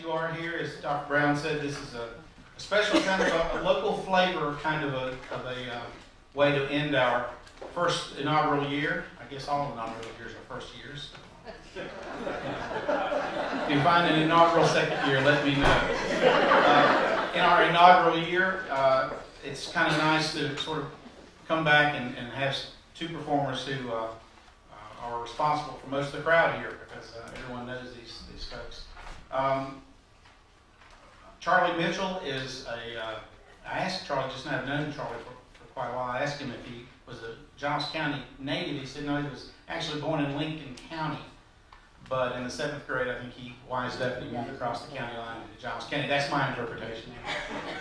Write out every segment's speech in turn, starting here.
You are here, as Dr. Brown said, this is a special kind of a local flavor, kind of a way to end our first inaugural year. I guess all inaugural years are first years. If you find an inaugural second year, let me know. In our inaugural year, it's kind of nice to sort of come back and have two performers who are responsible for most of the crowd here, because everyone knows these folks. Charlie Mitchell is I asked Charlie just now, I've known Charlie for quite a while. I asked him if he was a Giles County native. He said no, he was actually born in Lincoln County. But in the 7th grade, I think he wised up and he moved across the county line into Giles County. That's my interpretation.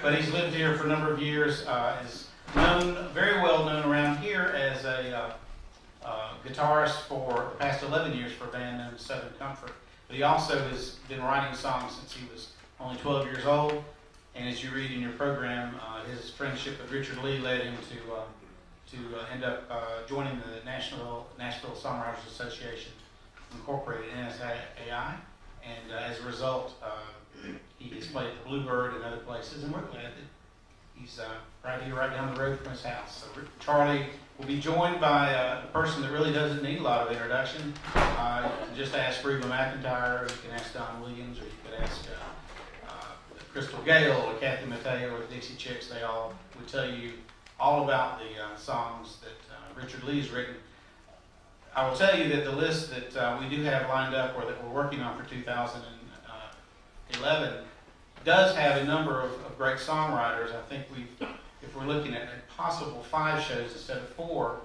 But he's lived here for a number of years, is very well known around here as a guitarist for the past 11 years for a band known as Southern Comfort. But he also has been writing songs since he was only 12 years old, and as you read in your program, his friendship with Richard Leigh led him to end up joining the Nashville Songwriters Association, Incorporated, NSAI, and as a result, he has played at the Bluebird and other places, and we're glad that he's right here, right down the road from his house. So Charlie will be joined by a person that really doesn't need a lot of introduction. You can just ask Reba McEntire, or you can ask Don Williams, or you could ask Crystal Gale or Kathy Mateo or the Dixie Chicks. They all would tell you all about the songs that Richard Leigh has written. I will tell you that the list that we do have lined up, or that we're working on for 2011, does have a number of great songwriters. I think if we're looking at a possible 5 shows instead of 4,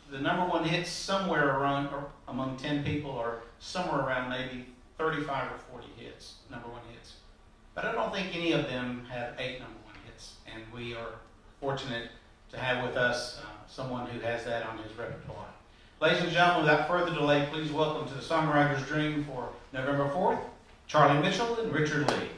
the number one hits somewhere around among 10 people, or somewhere around maybe 35 or 40 hits, number 1 hits. But I don't think any of them have 8 number 1 hits, and we are fortunate to have with us someone who has that on his repertoire. Ladies and gentlemen, without further delay, please welcome to the Songwriter's Dream for November 4th, Charlie Mitchell and Richard Leigh.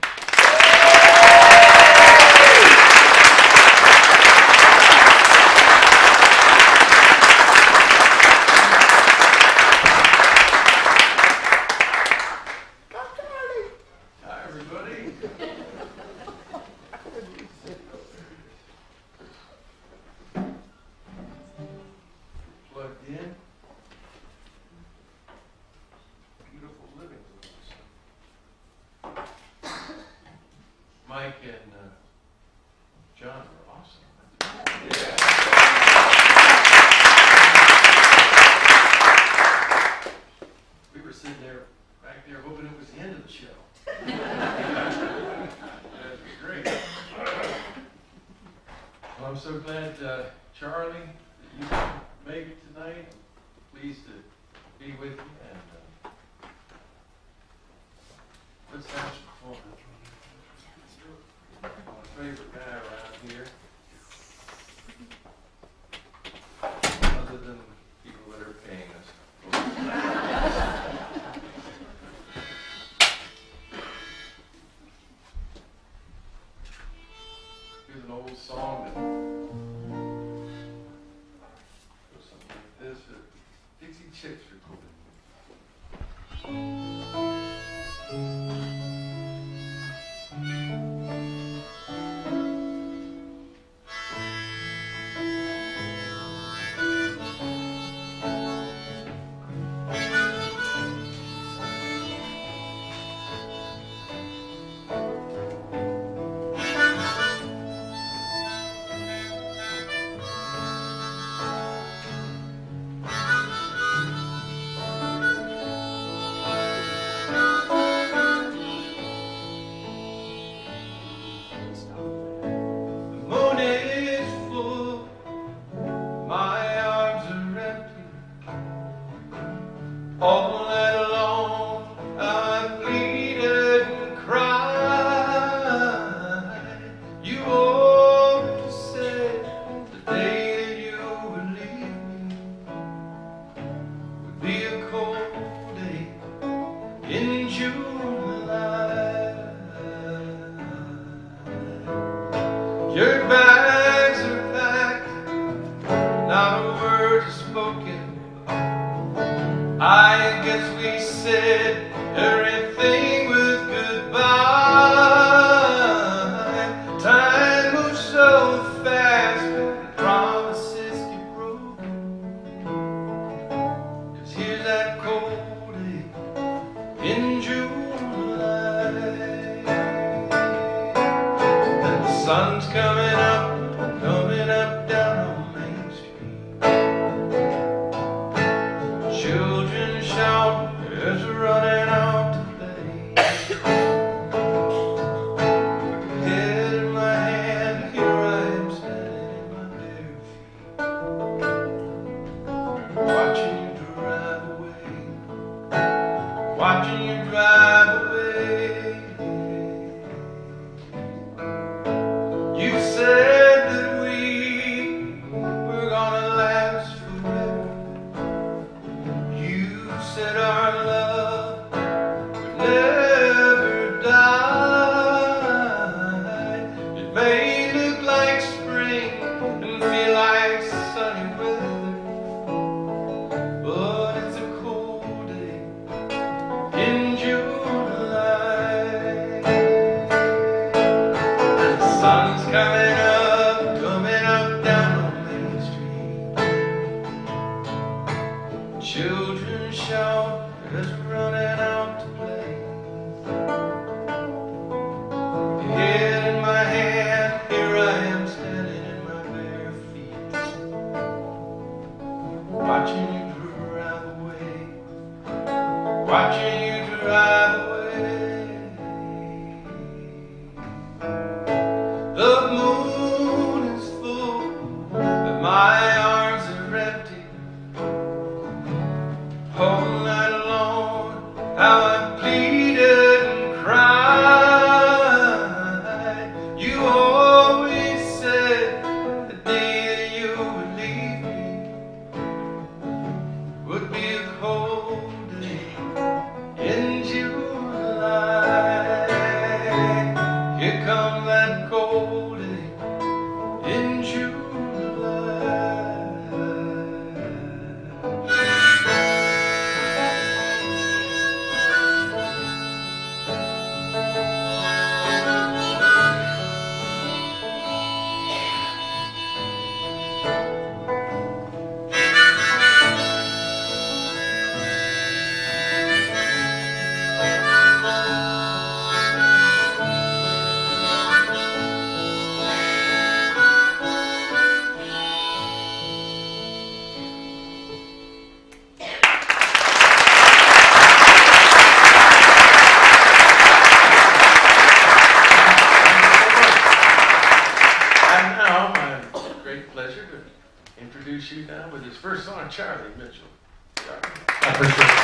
Mike and John were awesome. Yeah. We were sitting back there hoping it was the end of the show. That was great. Well, I'm so glad, Charlie, that you made it tonight. I'm pleased to be with you, and let's have some fun. My favorite guy around here, other than people that are paying us. Here's an old song that goes something like this. Dixie Chicks recorded. All night long I pleaded and cried. You always said the day that you would leave me would be a cold day in July. Your bags are packed, not a word is spoken. I guess we said everything with Children shout, just running out to play. Head in my hand, here I am standing in my bare feet, watching you drive away, watching you drive away. The moon is full, but my arms are empty. Whole night long, how I pleaded and cried. You always said the day that you would leave me would be a cold day in July. Here comes that cold day in July. Introduce you now with his first song, Charlie Mitchell. Charlie. I appreciate it.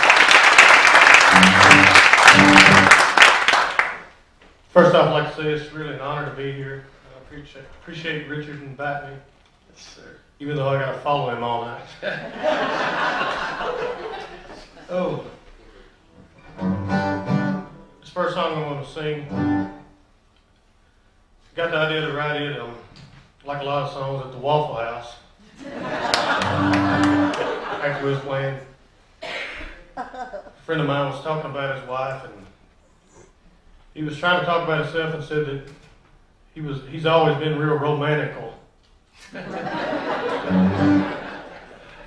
First off, I'd like to say it's really an honor to be here. I appreciate Richard inviting me, Yes, sir. even though I got to follow him all night. Oh, this first song I want to sing, got the idea to write it, like a lot of songs, at the Waffle House. After we was playing, a friend of mine was talking about his wife, and he was trying to talk about himself and said that he's always been real romantical. And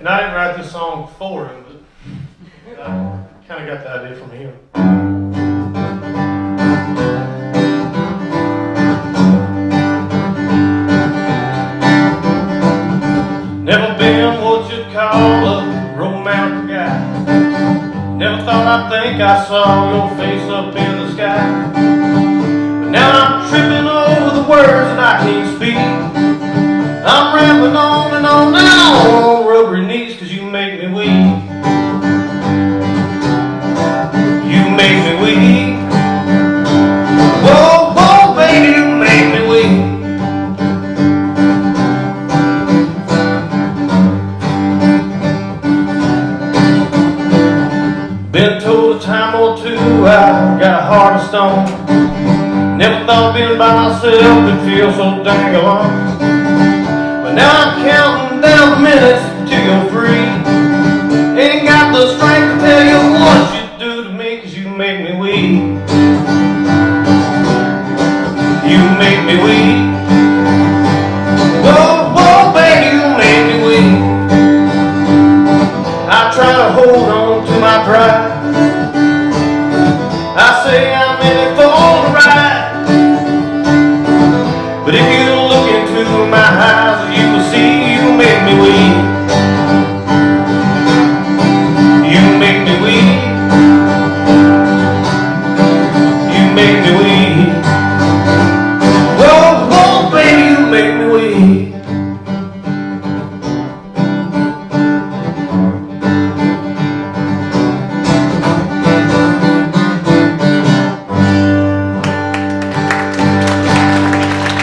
I didn't write this song for him, but I kind of got the idea from him. Never been what you'd call a romantic guy. Never thought I'd think I saw your face up in the sky. But now I'm tripping over the words that I can't speak. I'm rambling on and on rubbery knees, 'cause you make me weak. You make me weak. Whoa, whoa, baby, you make me weak. Been told a time or two I got a heart of stone. Never thought being by myself could feel so dang alone. But now I'm counting down the minutes till you're free. Ain't got the strength to tell you what you do to me, 'cause you make me weak. You make me weak. Whoa, whoa, baby, you make me weak. I try to hold on to my pride. I say I'm in it for the ride. But if you look into my eyes, you will see you make me weak. You make me weak. You make me weak. Whoa, whoa, baby, you make me weak.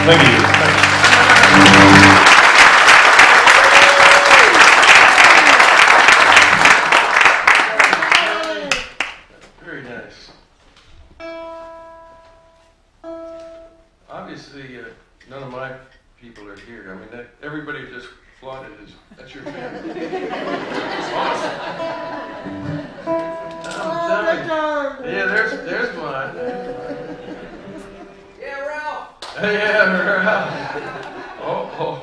Thank you. Very nice. Obviously, none of my people are here. I mean, everybody just applauded. That's your family. It's awesome. I'm telling you. Yeah, there's mine. Yeah, Ralph. Yeah, Ralph. Oh.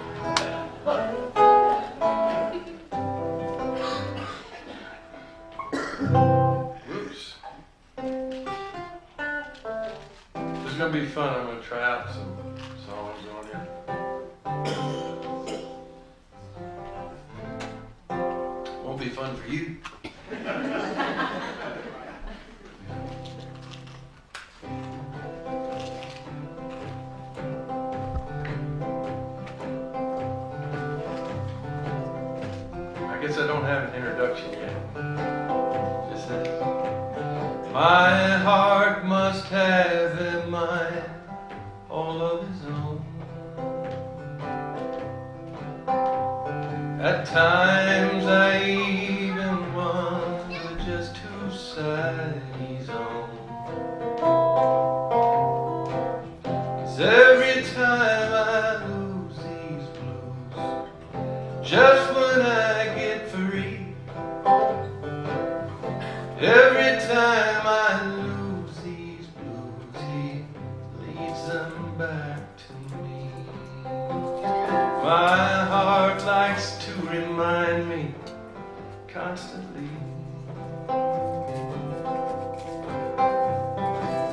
be fun for you. I guess I don't have an introduction yet. Just says, my heart must have a mind all of his own. At times I even wonder just whose side he's on. 'Cause every time I lose these blues, just when I get free, every time I lose these blues, he leads them back to me. My heart likes to remind me constantly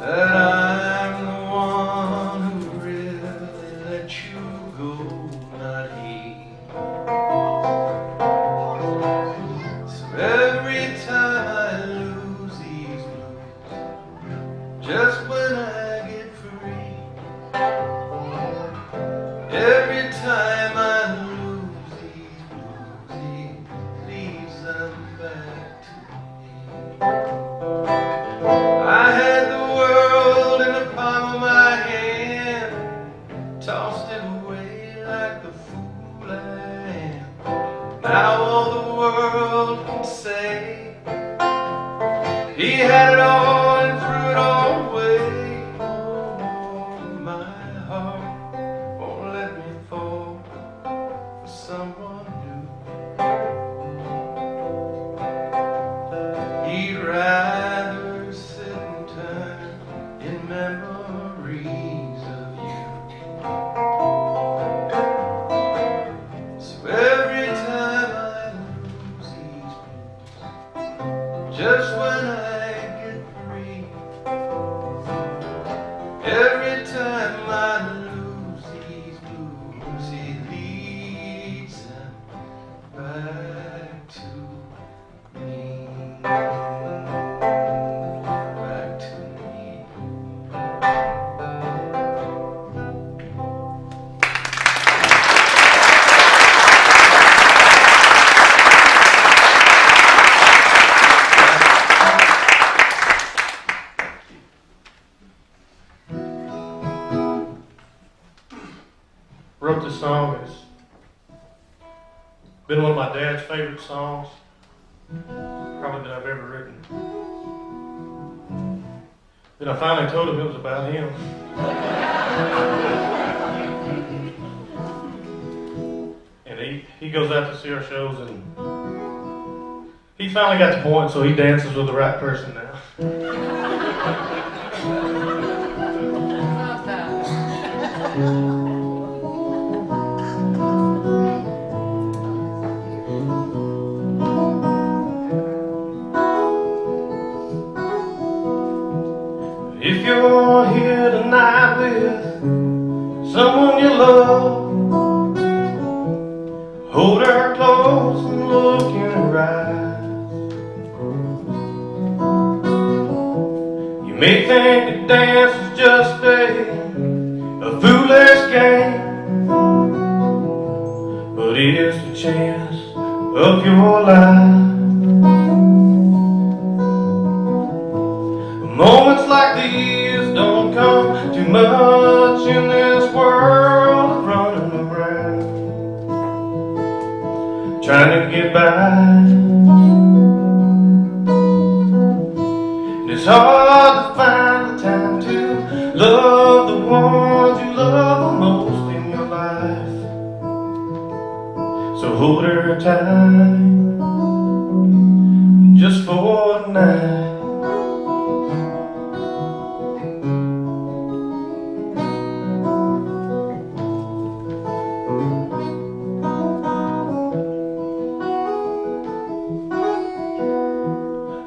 that I'm the one who really let you go, not he. So every time I lose these blues, just when I get free, every time I lose these blues, he leaves them back to me. I had the world in the palm of my hand, tossed it away like the fool I am. Now all the world can say, he had it all and threw it all away. Oh, my heart won't let me fall for someone new. He'd rather sit and turn in memories of you. So every time I lose these blues, just when I get free, every time I lose these blues, he leads them back to me. Back to me. Wrote this song. It's been one of my dad's favorite songs, probably that I've ever written. Then I finally told him it was about him. And he goes out to see our shows, and he finally got the point, so he dances with the right person now. If you're here tonight with someone you love, hold her close and look in her eyes. You may think that dance is just a foolish game, but it is the chance of your life. Moments like these don't come too much in this world of running around, trying to get by. And it's hard to find the time to love the ones you love the most in your life. So hold her tight, just for tonight.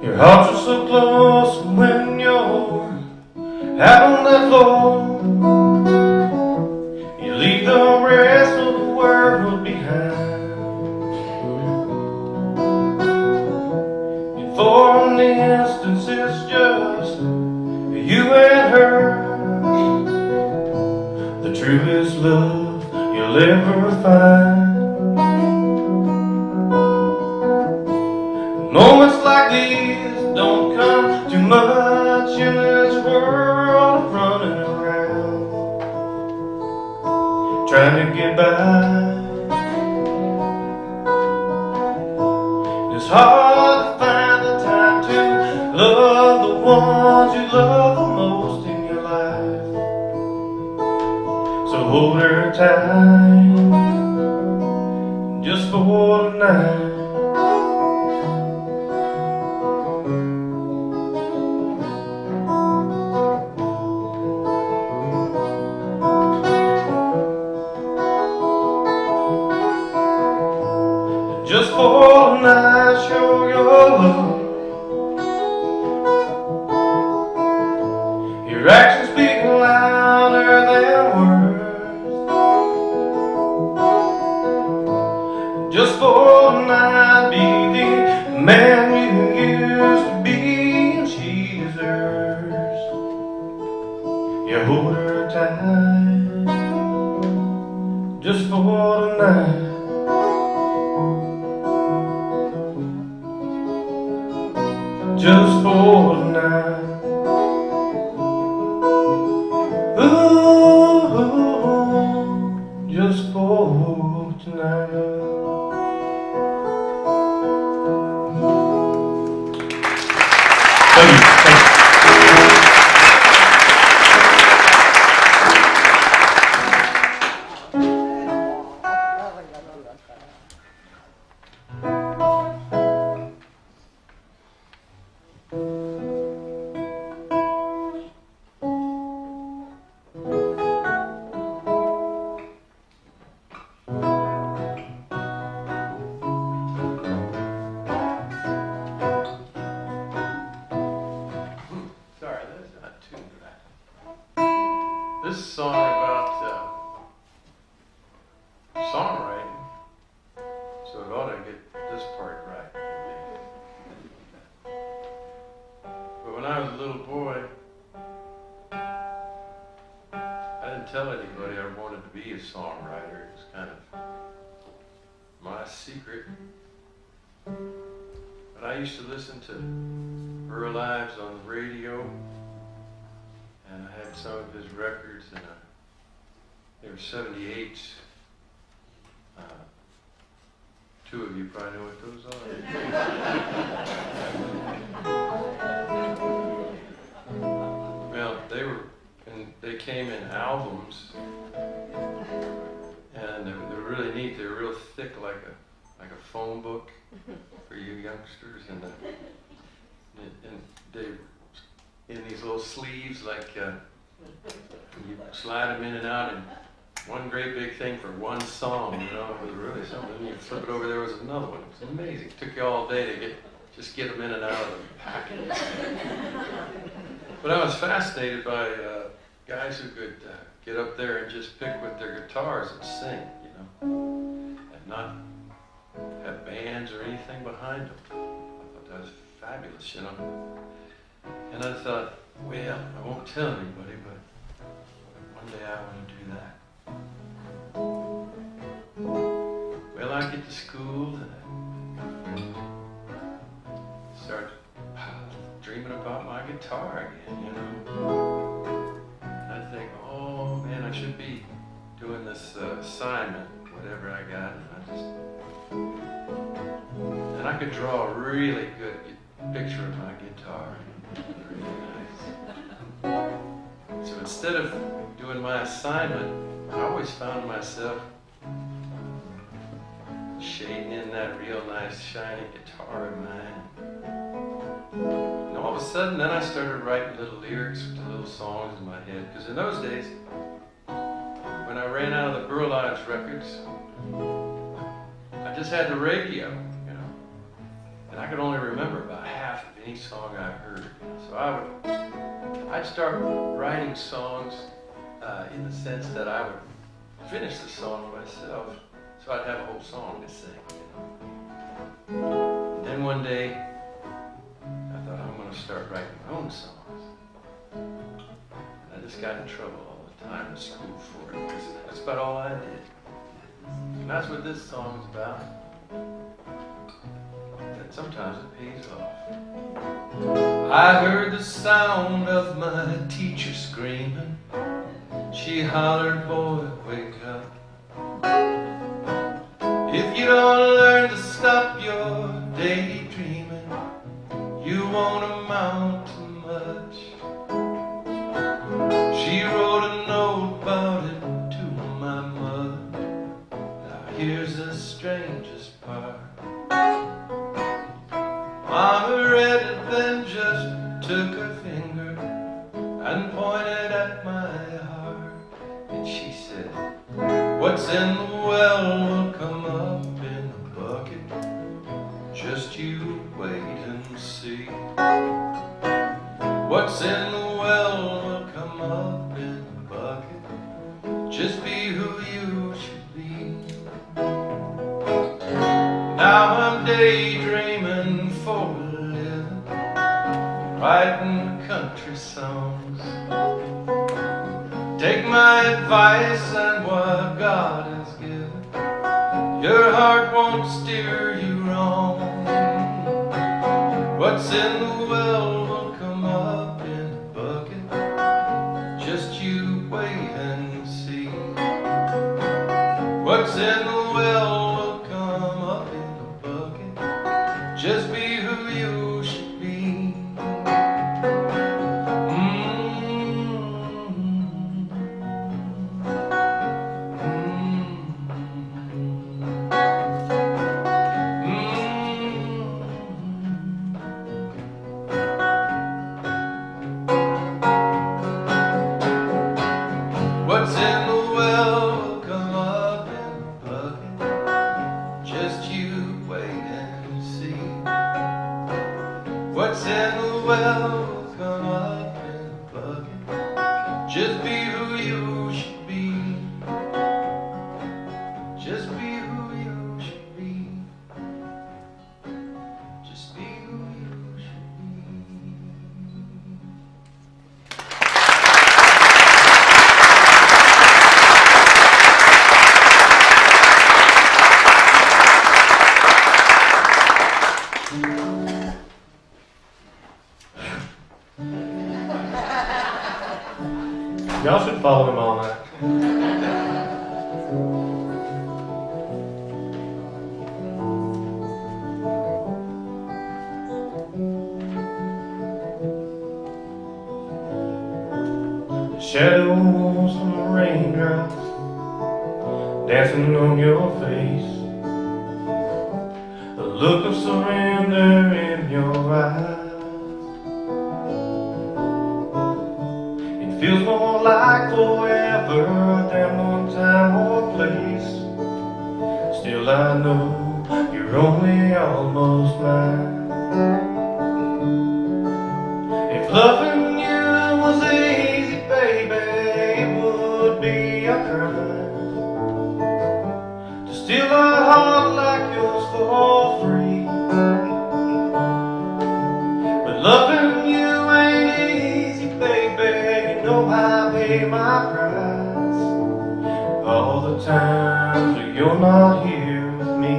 Your hearts are so close when you're out on that floor. You leave the rest of the world behind. instance it's just you and her. The truest love you'll ever find. Moments like these don't come too much in this world of running around, trying to get by. It's hard to find the time to love the ones you love the most in your life. So hold her tight, just for tonight. Just for tonight, show your love. Your actions speak louder than words. Just for tonight, be the man you used to be, and she deserves. You hold her tight, just for tonight. Just for tonight. Ooh, just for tonight. Thank you. Sorry, that's not tuned right. This is a song about songwriting, so it ought to get this part right. But when I was a little boy, I didn't tell anybody I wanted to be a songwriter. It was kind of my secret. But I used to listen to Earl Ives on the radio, and I had some of his records, and they were 78s. Two of you probably know what those are. Well, they came in albums, and they were really neat. They were real thick, like a phone book for you youngsters, and they in these little sleeves, like you slide them in and out, and one great big thing for one song, you know, it was really something. And you flip it over, there was another one. It was amazing. It took you all day to just get them in and out of the packet. But I was fascinated by guys who could get up there and just pick with their guitars and sing, you know, and not have bands or anything behind them. I thought that was fabulous, you know. And I thought, well, I won't tell anybody, but one day I want to do that. Well, I get to school and I start dreaming about my guitar again, you know. And I think, oh man, I should be doing this assignment, whatever I got, and I could draw a really good picture of my guitar. Really nice. So instead of doing my assignment, I always found myself shading in that real nice shiny guitar of mine. And all of a sudden, then I started writing little lyrics to little songs in my head. Because in those days, when I ran out of the Earl Ives records, I just had the radio, you know, and I could only remember about half of any song I heard. So I'd start writing songs in the sense that I would finish the song myself, so I'd have a whole song to sing, you know. And then one day, I thought, got in trouble all the time in school for it, because that's about all I did. And that's what this song's about. That sometimes it pays off. I heard the sound of my teacher screaming. She hollered, boy, wake up. If you don't learn to stop your daydreaming, you won't amount to much. She wrote a note about it to my mother. Now here's the strangest part. Mama read it, then just took her finger and pointed at my heart. And she said, what's in the well will come up in the bucket. Just you wait and see. What's in the well will come up in the bucket. Just be who you should be. Now I'm daydreaming for a living, writing country songs. Take my advice and what God has given. Your heart won't steer you wrong. What's in the well will come up in the bucket. Just you wait and see. What's in the well will come up in the bucket. Just be who you should be. What's in the well will come up in the bucket. Just you wait and see. What's in the well will come up in the bucket. Just be who you should be. Just be who you should be. Just be who you should be. Y'all should follow him all night. The shadows from the raindrops dancing on your face. The look of surrender in your eyes. Feels more like forever than one time or place. Still I know you're only almost mine. If loving you was easy, baby, it would be a crime to steal a heart like yours for free. But loving you ain't easy, baby. You know I pay my price all the times that you're not here with me.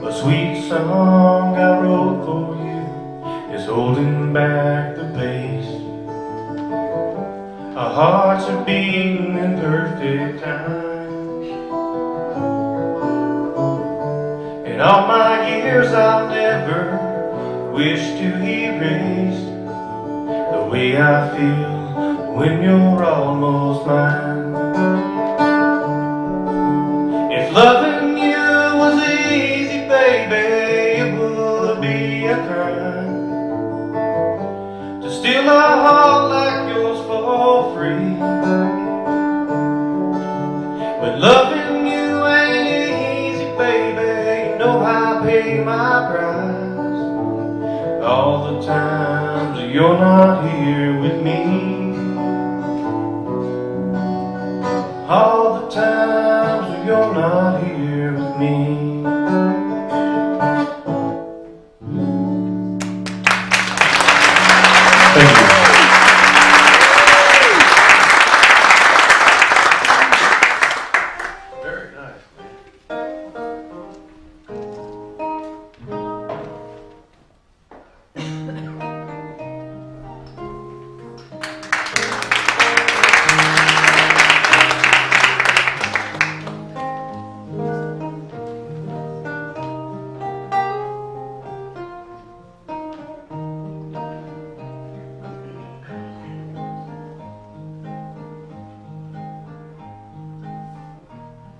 A sweet song I wrote for you is holding back the bass. Our hearts are beating in perfect time. In all my years I'll never wish to erase the way I feel when you're almost mine. If loving you was easy, baby, it would be a crime to steal a heart like yours for free. But loving you ain't easy, baby. You know I pay my price all the times that you're not here with me. Thank you. Very nice, man.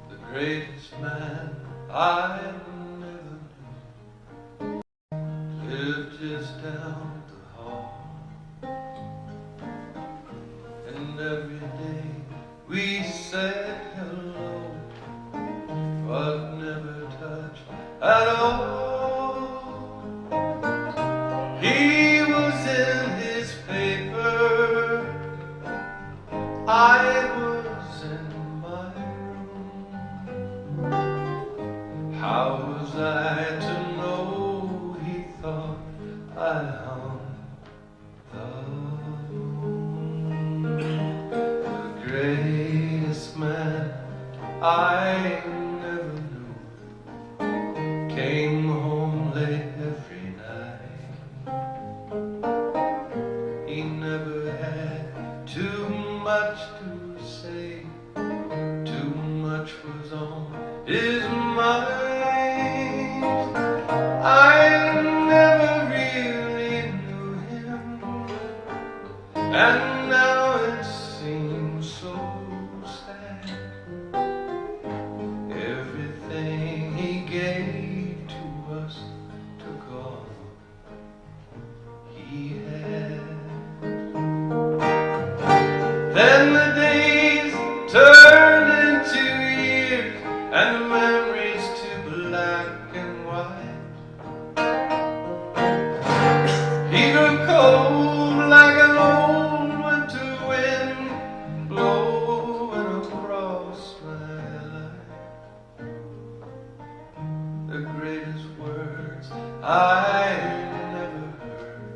The greatest man I ever knew lived just down the hall, and every day we said hello, but never touched at all. He was in his paper, I was in my room. How was I to know he thought I hung the moon? The greatest man I never knew came home late every night. He never had too much to say, too much was on his mind. I never really knew him, and now it seems so sad. Everything he gave to us took all he had. Then the days turned into years, and the memories to black and white. He grew cold like an old winter wind blowing across my life. The greatest words I never heard,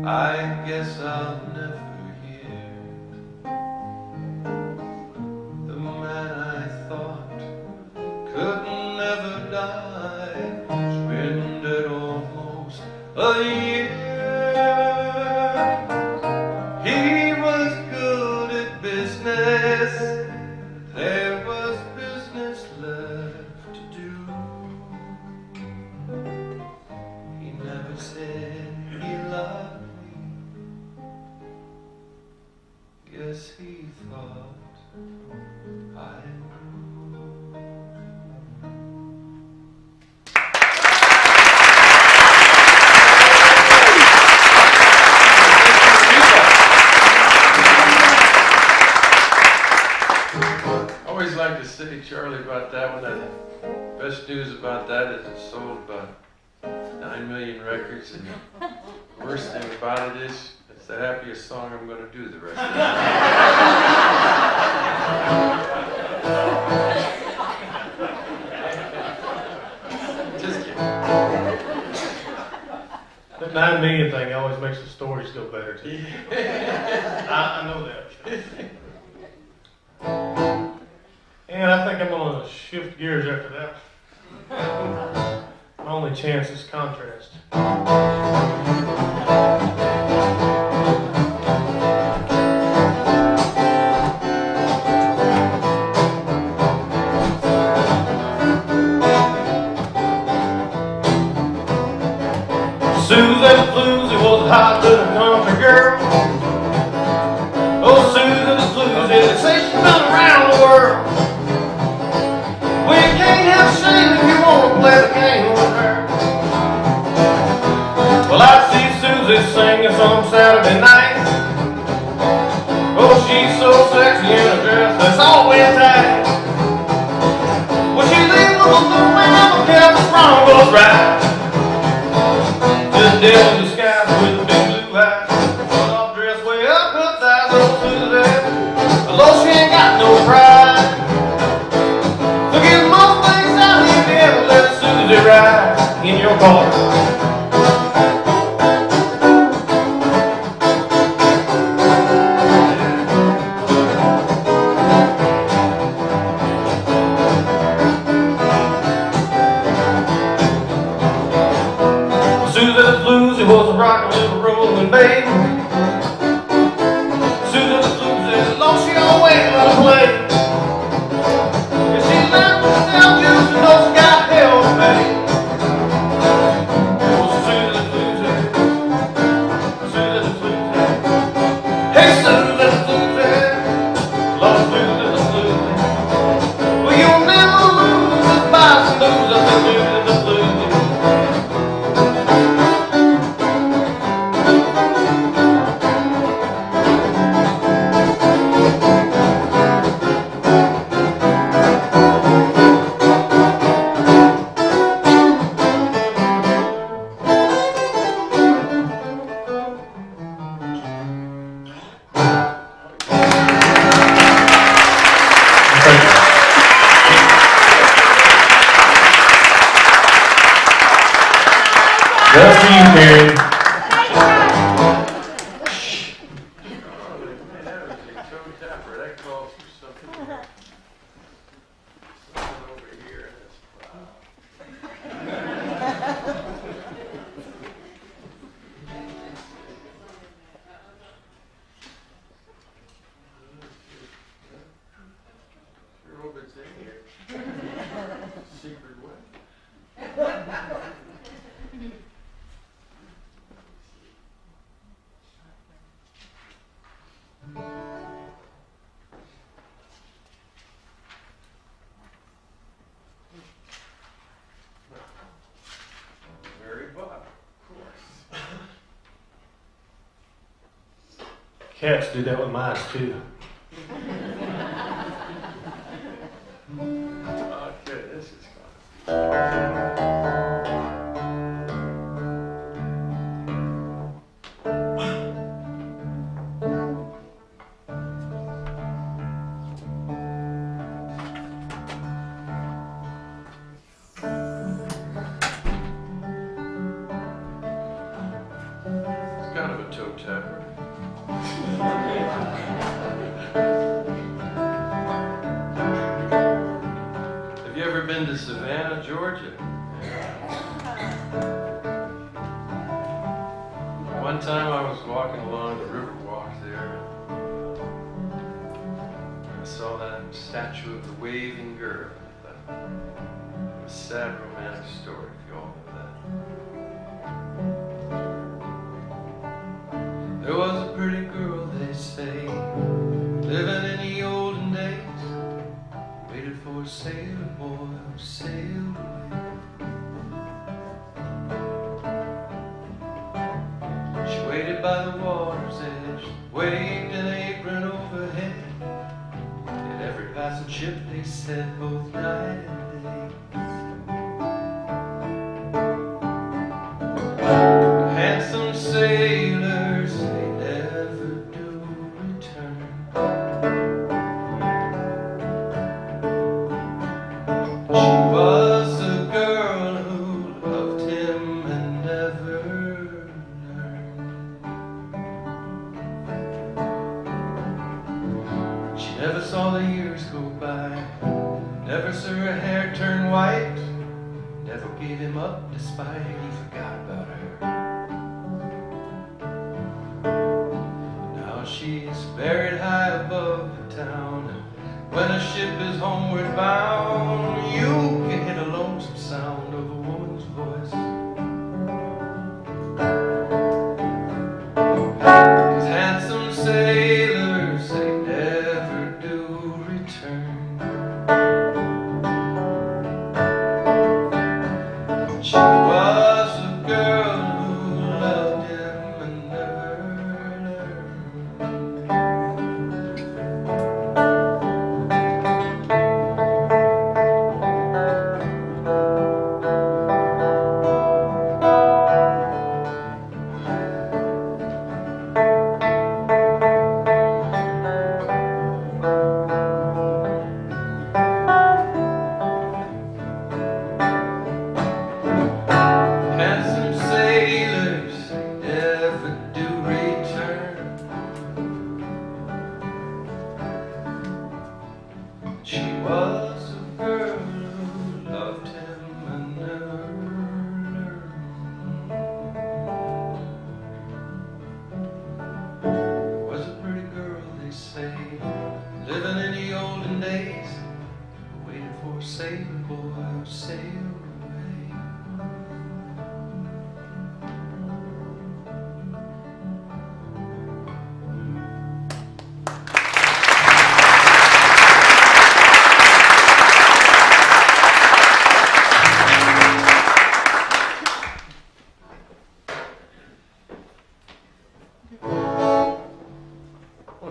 I guess I'll never hear. The man I thought could never die has been dead almost a year. He was good at business, there was business left to do. He never said he loved me, guess he thought I knew. I always like to say, Charlie, about that one, that best news about that is it sold about 9 million records, and the worst thing about it is it's the happiest song I'm going to do the rest of the night. Just kidding. That 9 million thing always makes the stories go better too. I know that. And I think I'm gonna shift gears after that. My only chance is contrast. Susie the Floozy was a hot little country girl. Oh, Susie the Floozy, they say she's been around the world. We can't have shame if you want to play the game with her. Well, I see Susie singing some Saturday night. Oh, she's so sexy in a dress that's always tight. Well, she's able to move around because the wrong goes right. The devil in disguise with the big blue eyes, put off dress way up her thighs, old Susie, although she ain't got no pride. Forget most things out here in your car. Susie the Floozy was a rockin' little rolling baby. Susie the Floozy, long she always let her play. And she left herself just to know she got hell to pay. Oh, Susie the Floozy, Susie the Floozy. Hey, Susie the Floozy, Lord Susie the Floozy. Well, you'll never lose this box and lose the Susie the Floozy. That's for you, Mary. Secret way. Very bottom, of course. Cats do that with mice too. Okay, this is fun. It's kind of a toe tapper. Have you ever been to Savannah, Georgia? One time I was walking along the river walk there. I saw that statue of the waving girl. I thought, a sad romantic story, if you all know that. There was a pretty girl, they say, living in the olden days. Waited for a sailor boy who sailed away. She waited by the water's edge, waved an apron overhead. And every passing ship they said both night and day. Handsome sailors, they never do return. She was a girl who loved him and never learned. She never saw the years go by, never saw her hair turn white, never gave him up despite he forgot about her. Now she's buried high above the town, and when a ship is homeward bound, you can hear the lonesome sound of a woman's voice. 'Cause handsome sailors, they never do return. She was a girl who loved him and never learned.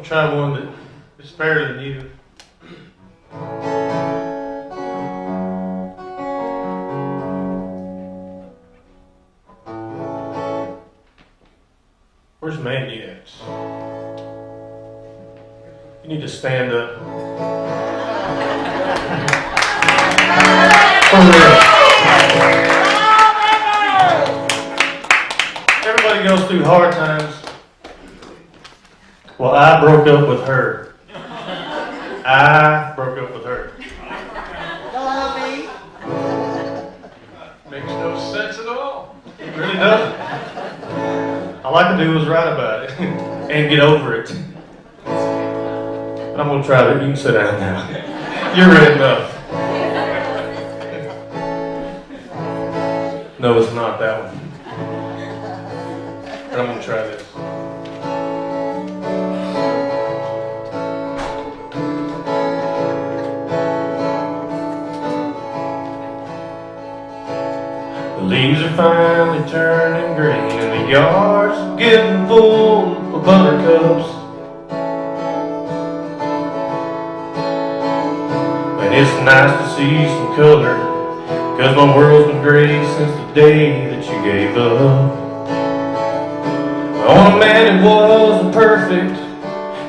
try one that is fairly new. Where's Mandy at? You need to stand up. For real. Everybody goes through hard times. Well, I broke up with her. I broke up with her. Makes no sense at all. It really doesn't. All I can do is write about it and get over it. But I'm going to try that. You can sit down now. You're ready enough. No, it's not that one. But I'm going to try this. The leaves are finally turning green and the yard's getting full of buttercups. And it's nice to see some color, 'cause my world's been gray since the day that you gave up. On a man it wasn't perfect,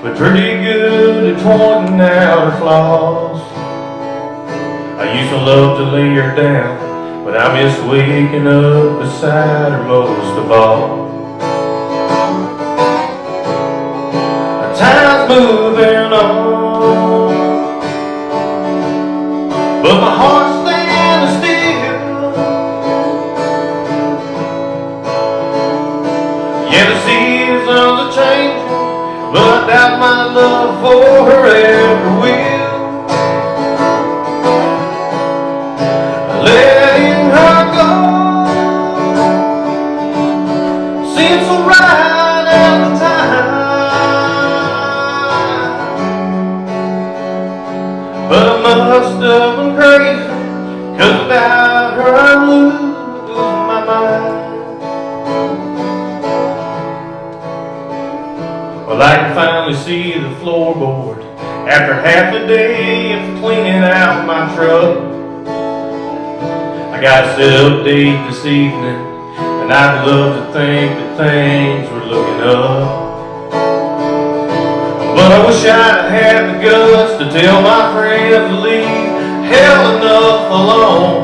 but pretty good at pointing out her flaws. I used to love to lay her down, but I miss waking up beside her most of all. Time's moving on, but my heart's standing still. Yeah, the seasons are changing, but I doubt my love for her ever will. Letting her go seems so right at the time, but I must have been crazy, 'cause without her I'm losing my mind. Well, I can finally see the floorboard after half a day of cleaning out my truck. I got a set-up date this evening, and I'd love to think that things were looking up. But I wish I'd had the guts to tell my friends to leave hell enough alone.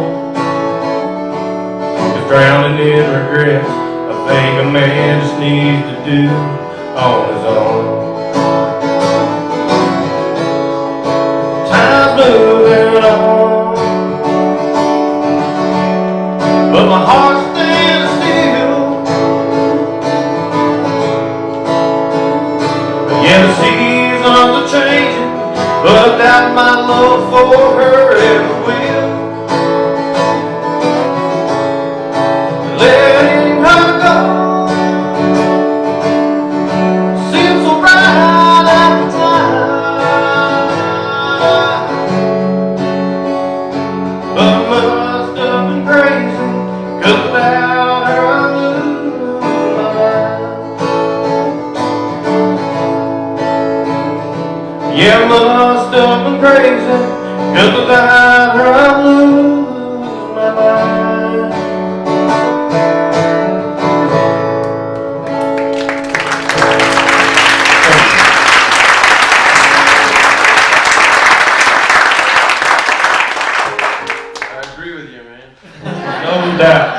'Cause drowning in regrets, I think a man just needs to do on his own. Time's moving on, but my heart's standing still. Yeah, the seasons are changing, but I doubt my love for her ever will. Letting her go seems so right at the time, but I must have been crazy, 'cause without her I'm losing my mind. Yeah, I must have been crazy, 'cause without her I'm losing my mind. I agree with you, man. No doubt.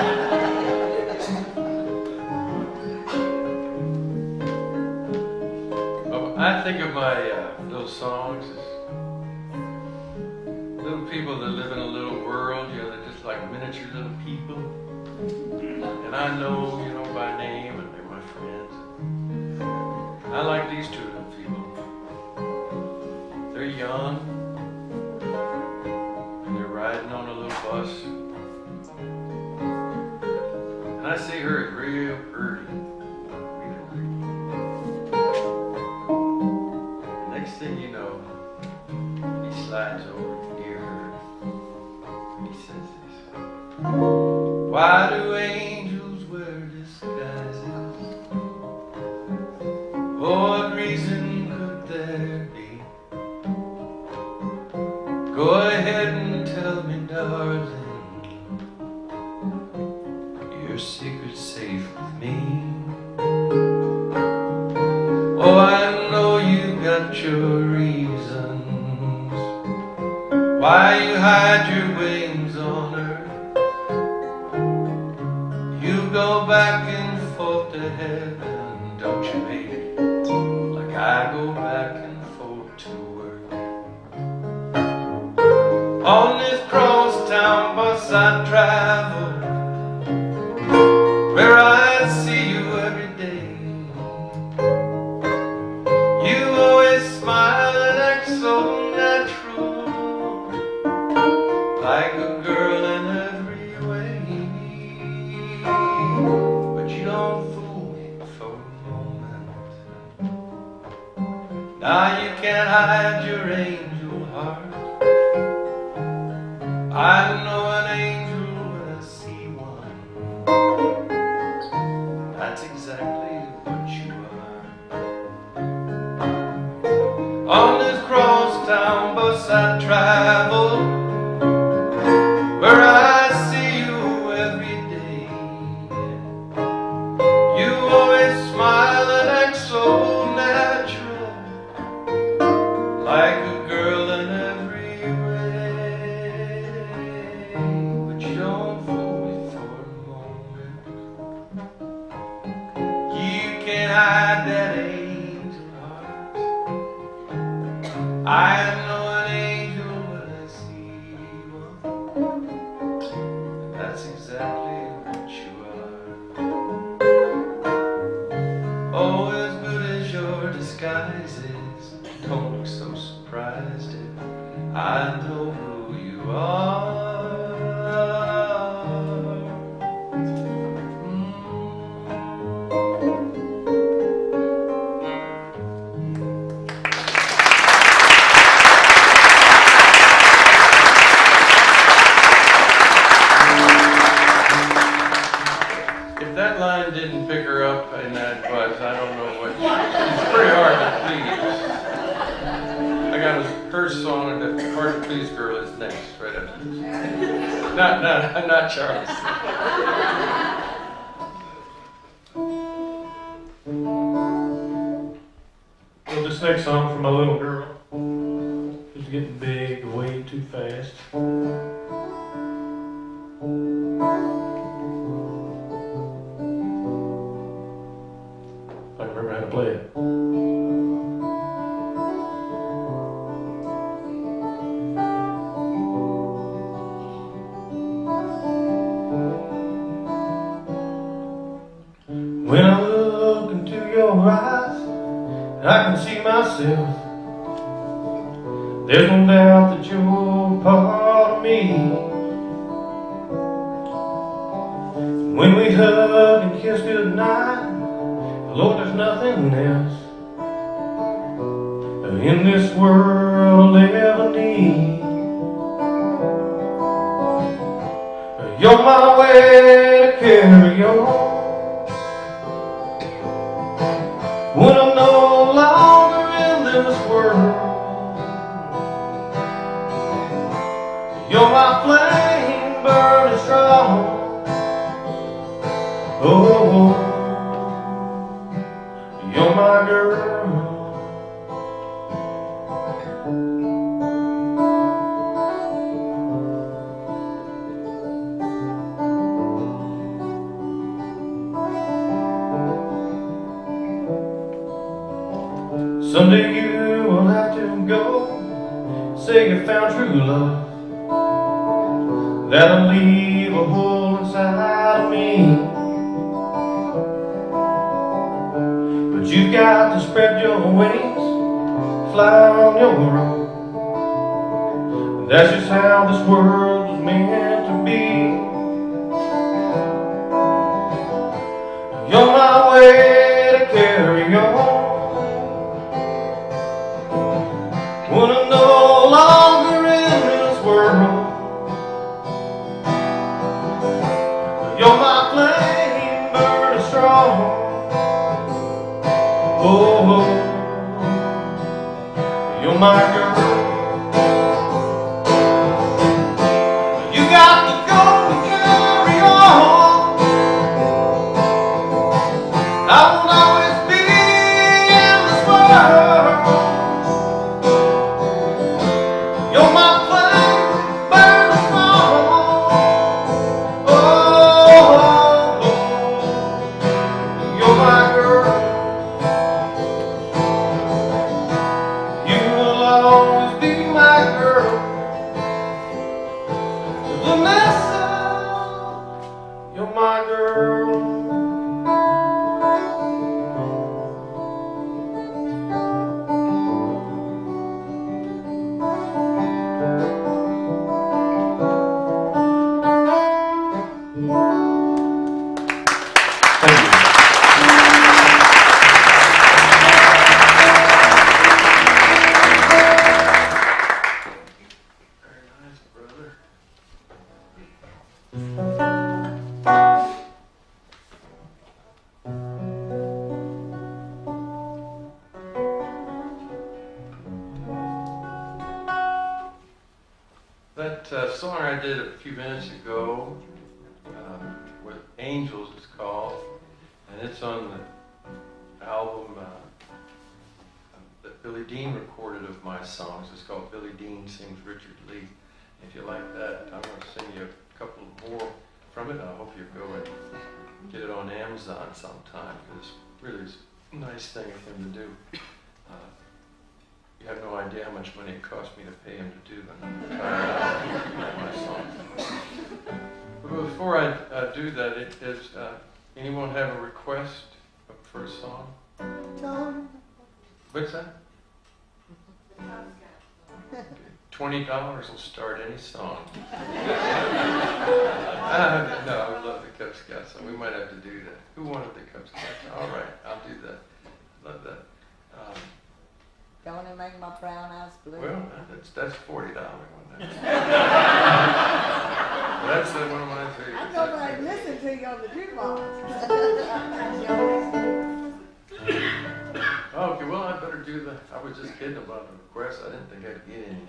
I think of my little songs as little people that live in a little world. You know, they're just like miniature little people. And I know, you know, by name, and they're my friends. I like these two little people. They're young, and they're riding on a little bus. And I see her as real pretty. Next thing you know, he slides over near her. He says this: why do angels wear disguises? For what reason could your secret safe with me. Oh, I know you got your reasons why you hide your wings on earth. You go back and forth to heaven, don't you, baby? Like I go back and forth to work. On this cross-town bus I travel, where I see you every day. You always smile and act so natural, like a girl in every way. But you don't fool me for a moment. Now you can't hide your angel heart. I know an angel when I see one. That's exactly what you are. On this cross-town bus I travel, where I see you every day. You always smile and act so natural, like a girl in every way. But you don't fool me for a moment. You can't hide that angel heart. I know an angel when I see one. And that's exactly what you are. Oh, as good as your disguise is, don't look so surprised if I know who you are. If that line didn't pick her up in that bus, I don't know what. It's pretty hard to please. I got her song, and the Hard to Please Girl is next, right after this. Not Charlie's. Well, this next song for my little girl, who's getting big way too fast. I can remember how to play it. When I look into your eyes, I can see myself. There's no doubt that you're part of me. When we hug and kiss goodnight, Lord, there's nothing else in this world ever need. You're my way to carry on when I'm no longer in this world. You're my flame burning strong. Oh, you're my girl. Someday you will have to go, say you found true love. That'll leave a hole inside of me. But you've got to spread your wings, fly on your own. That's just how this world was meant to be. You're my way to carry on when I'm no longer in this world. You're my flame burning strong. Oh, you're my girl. You got to go and carry on you're my girl. That song I did a few minutes ago, with Angels it's called, and it's on the album that Billy Dean recorded of my songs. It's called Billy Dean Sings Richard Leigh. If you like that, I'm going to sing you a couple more from it. I hope you go and get it on Amazon sometime, because it's really a nice thing for him to do. You have no idea how much money it cost me to pay him to do my songs. But before I do that, anyone have a request for a song? What's that? $20 will start any song. No, I would love the Cub Scouts song. We might have to do that. Who wanted the Cub Scouts? All right, I'll do that. Love that. Don't it make my brown eyes blue? Well, that's $40 one. That's one of my favorites. I know that I listen to you on the jukebox. Okay, well, I better do that. I was just kidding about the request. I didn't think I'd get any.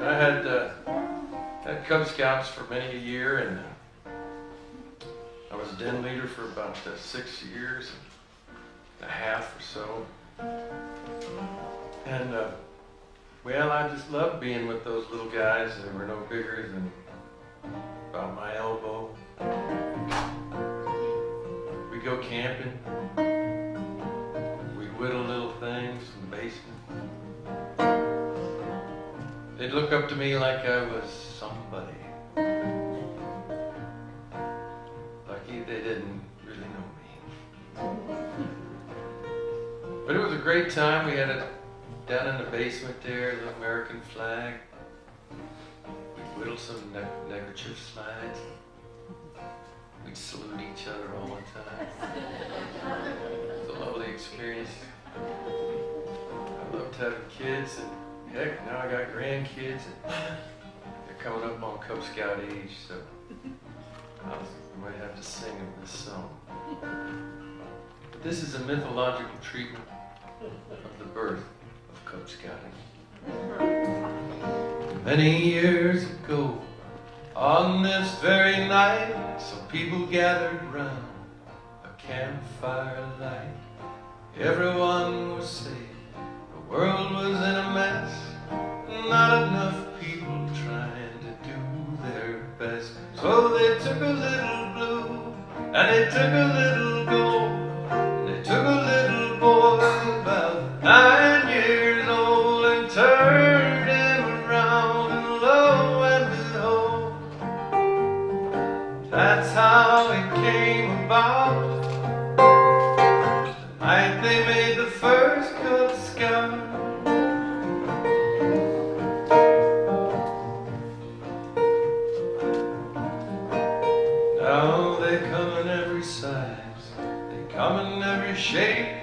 I had Cub Scouts for many a year, and I was a den leader for about 6 years and a half or so. And, well, I just loved being with those little guys that were no bigger than about my elbow. We go camping. We'd whittle little things in the basement. They'd look up to me like I was somebody. Like they didn't really know me. But it was a great time. We had it down in the basement there, the American flag. We'd whittle some neckerchief slides. We'd salute each other all the time. It was a lovely experience. I loved having kids, and heck, now I got grandkids, and they're coming up on Cub Scout age, so I might have to sing them this song. But this is a mythological treatment of the birth of Cub Scouting. Many years ago, on this very night, some people gathered round a campfire light. Everyone was safe, the world was in a mess, not enough people trying to do their best. So they took a little blue, and they took a little gold, and they took a little boy about 9 years old and turned him around, and lo and behold, that's how it came about. The night they made the first Cub Scout. Now they come in every size, they come in every shape,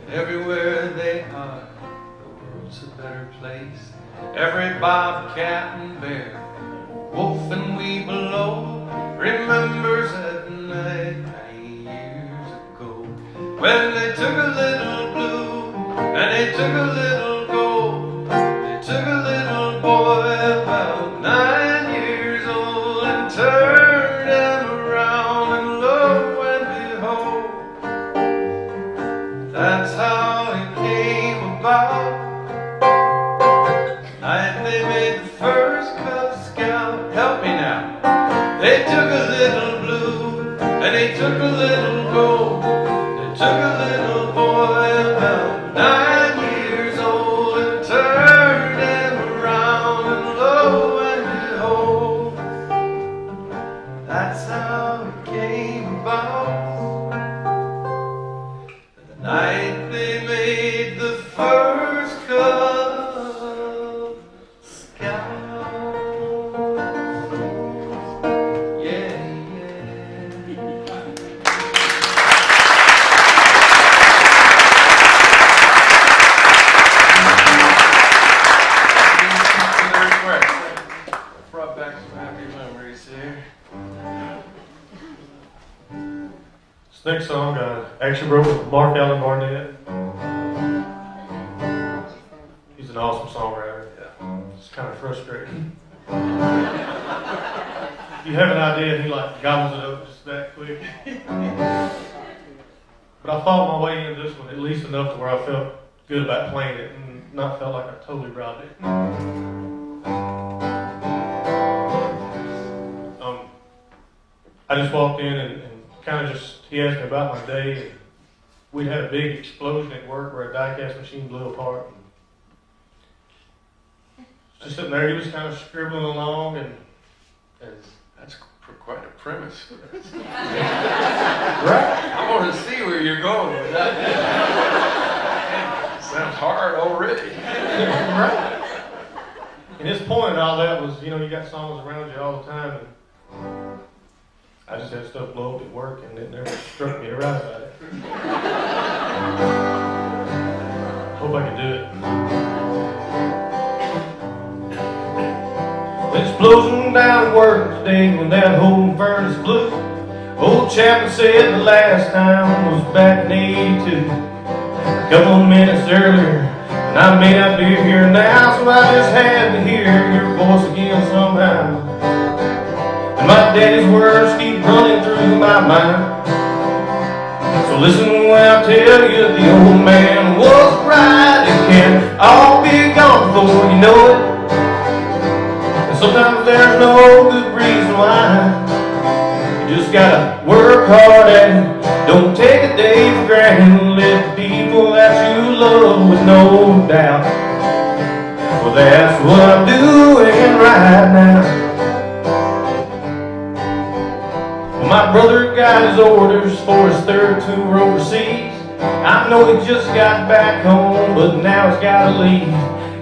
and everywhere they are, the world's a better place. Every bobcat and bear, wolf and wee below, remembers that night many years ago, when they took a little blue and they took a little gold, they took a little boy about 9 years old and turned him around, and lo and behold, that's how it came about. Night they made the first Cub Scout. Help me now. They took a little blue, and they took a little gold, they took a little boy about 9 years old and turned him around, and lo and behold, brought back some happy memories here. This next song I actually wrote with Mark Allen Barnett. He's an awesome songwriter. Yeah. It's kind of frustrating. You have an idea and he like gobbles it up just that quick. But I fought my way into this one at least enough to where I felt good about playing it and not felt like I totally robbed it. I just walked in and kind of just, he asked me about my day. And we'd had a big explosion at work where a die-cast machine blew apart. And just sitting there, he was kind of scribbling along and That's quite a premise. right. I want to see where you're going with that. Sounds hard already. Right. And his point in all that was, you know, you got songs around you all the time, and I just had stuff blow up at work, and it never struck me to write about it. Hope I can do it. Explosion down at work today when that whole furnace blew. Old Chapman said the last time was back in '82. A couple of minutes earlier, and I may not be here now, so I just had to hear your voice again somehow. And my daddy's words keep running through my mind. So listen when I tell you the old man was right. It can all be gone before you know it. Sometimes there's no good reason why. You just gotta work hard at it. Don't take a day for granted. Let the people that you love with no doubt. Well, that's what I'm doing right now. Well, my brother got his orders for his third tour overseas. I know he just got back home, but now he's gotta leave.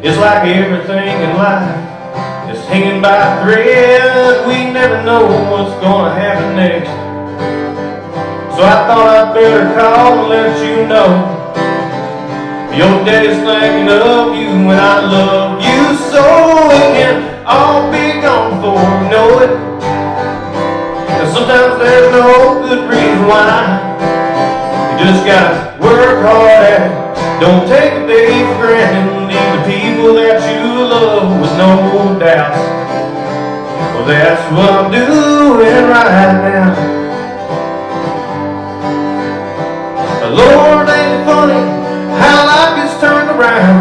It's like everything in life, it's hanging by a thread. We never know what's gonna happen next. So I thought I'd better call and let you know your daddy's thinking of you, and I love you so. It can all be gone before you know it. And sometimes there's no good reason why. You just gotta work hard at it. Don't take a day for granted. Leave the people that you love with no doubt. Well, that's what I'm doing right now. The Lord, ain't it funny how life gets turned around?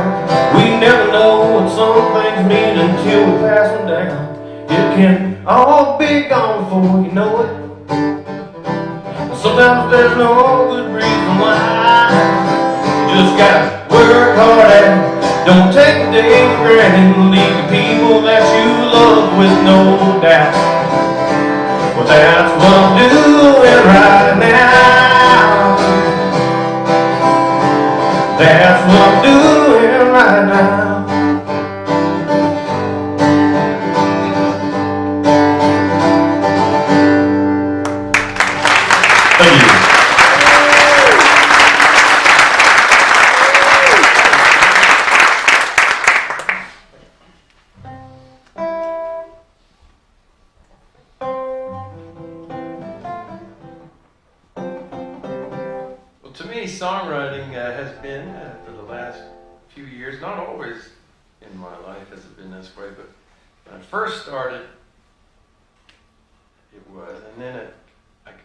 We never know what some things mean until we pass them down. It can all be gone before you know it. Sometimes there's no good reason why. You just gotta work hard at it. Don't take a day for granted. Leave the people that you love with no doubt. Well, that's what I'm doing right now. That's what I'm doing right now. Thank you. Well, to me, songwriting has been, for the last few years, not always in my life has it been this way, but when I first started, it was, and then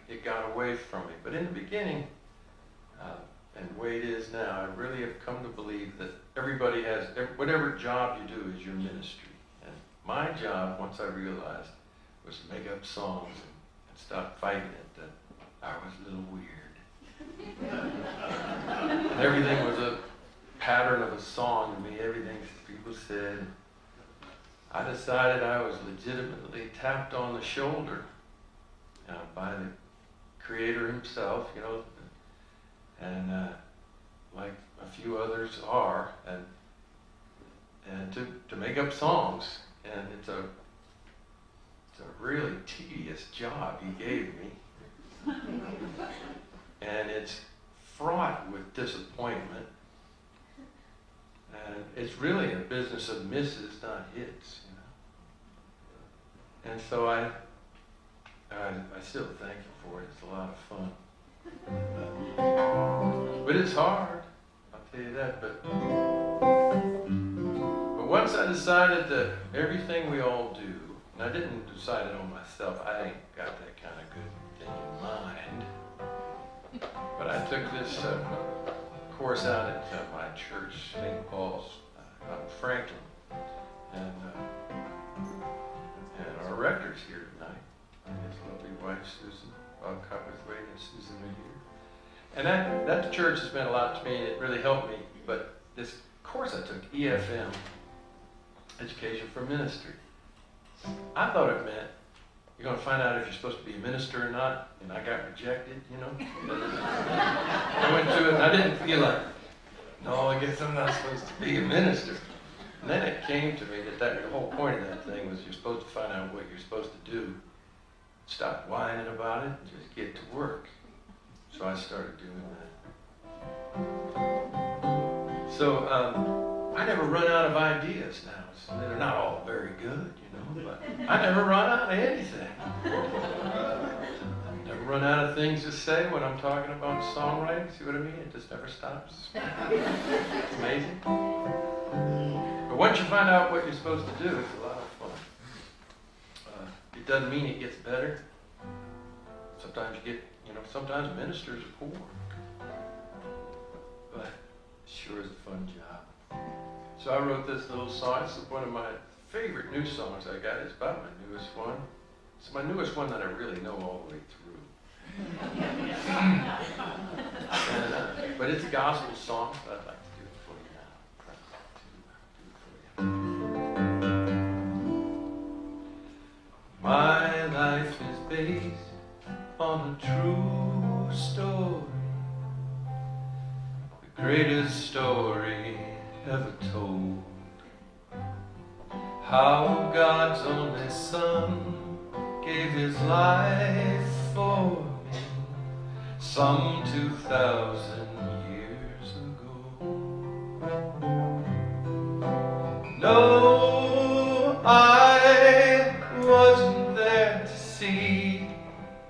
it got away from me. But in the beginning, and the way it is now, I really have come to believe that everybody has, whatever job you do is your ministry. And my job, once I realized, was to make up songs and stop fighting it, that I was a little weird. And everything was a pattern of a song to me, everything people said. I decided I was legitimately tapped on the shoulder by the Creator himself, you know, and like a few others are, and to make up songs. And it's a really tedious job he gave me. And it's fraught with disappointment. And it's really a business of misses, not hits, you know. And so I'm still thankful for it. It's a lot of fun. But it's hard, I'll tell you that. But once I decided that everything we all do, and I didn't decide it on myself, I ain't got that kind of good thing in mind. But I took this course out at my church, St. Paul's, out in Franklin. And our rector's here tonight. And his lovely wife, Susan, Bob Copperthwaite, and Susan are here. And that church has meant a lot to me, and it really helped me. But this course I took, EFM, Education for Ministry, I thought it meant you're going to find out if you're supposed to be a minister or not, and I got rejected, you know. I went to it, and I didn't feel like, no, I guess I'm not supposed to be a minister. And then it came to me that the whole point of that thing was you're supposed to find out what you're supposed to do, stop whining about it, and just get to work. So I started doing that. So I never run out of ideas now. So they're not all very good, you know, but I never run out of anything. Never run out of things to say when I'm talking about songwriting. See what I mean? It just never stops. It's amazing. But once you find out what you're supposed to do, it's a lot of fun. It doesn't mean it gets better. Sometimes you get, sometimes ministers are poor. But it sure is a fun job. So I wrote this little song. It's one of my favorite new songs I got. It's about my newest one. It's my newest one that I really know all the way through. But it's a gospel song, so I'd like to do it for you now. My life is based on a true story, the greatest story ever told. How God's only Son gave his life for me some 2,000 years ago. No, I wasn't there to see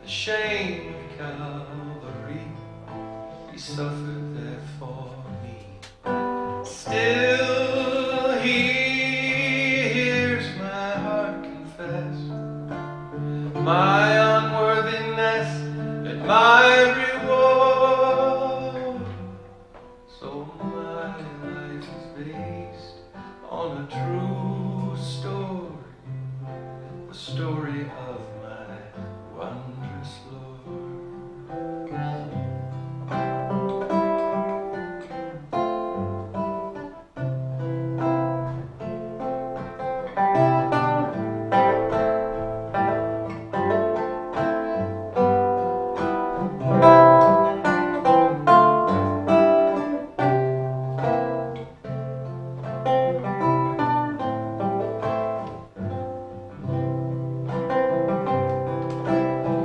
the shame of Calvary. He suffered there for me. Still he hears my heart confess my unworthiness and my reward. So my life is based on a true story, the story of my wondrous Lord.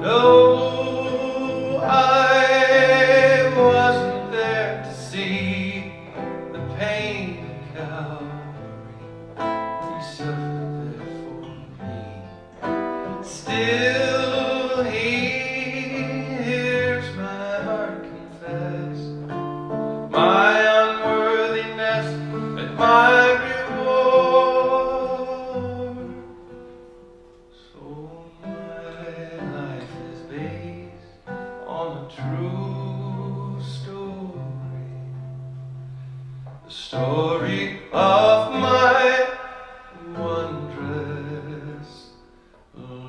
No, I wasn't there to see the pain of Calvary. He suffered there for me. Still he hears my heart confess my unworthiness and my reward. So my life is based on a true story, the story of my wondrous Lord.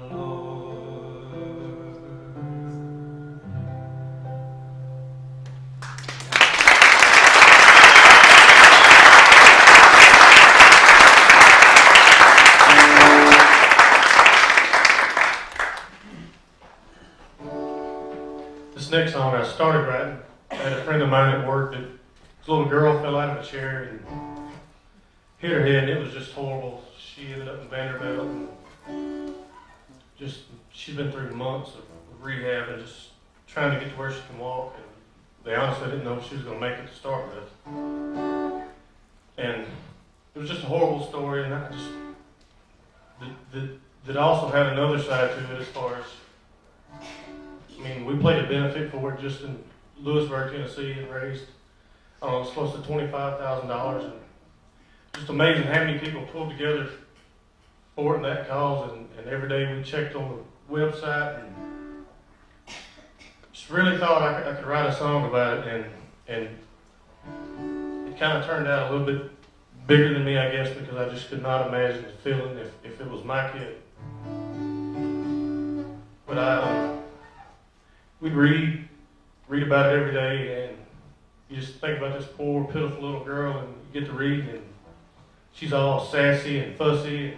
This next song I started writing. I had a friend of mine at work that this little girl fell out of a chair and hit her head, and it was just horrible. She ended up in Vanderbilt, and she's been through months of rehab and just trying to get to where she can walk. And they honestly didn't know if she was going to make it to start with. And it was just a horrible story, and I just the that also had another side to it as far as, I mean, we played a benefit for it just in Lewisburg, Tennessee, and raised, I don't know, it was close to $25,000. And just amazing how many people pulled together for it and that cause. And every day we checked on the website and just really thought I could write a song about it. And it kind of turned out a little bit bigger than me, I guess, because I just could not imagine the feeling if it was my kid. But we'd read about it every day, and you just think about this poor, pitiful little girl, and you get to read, and she's all sassy and fussy,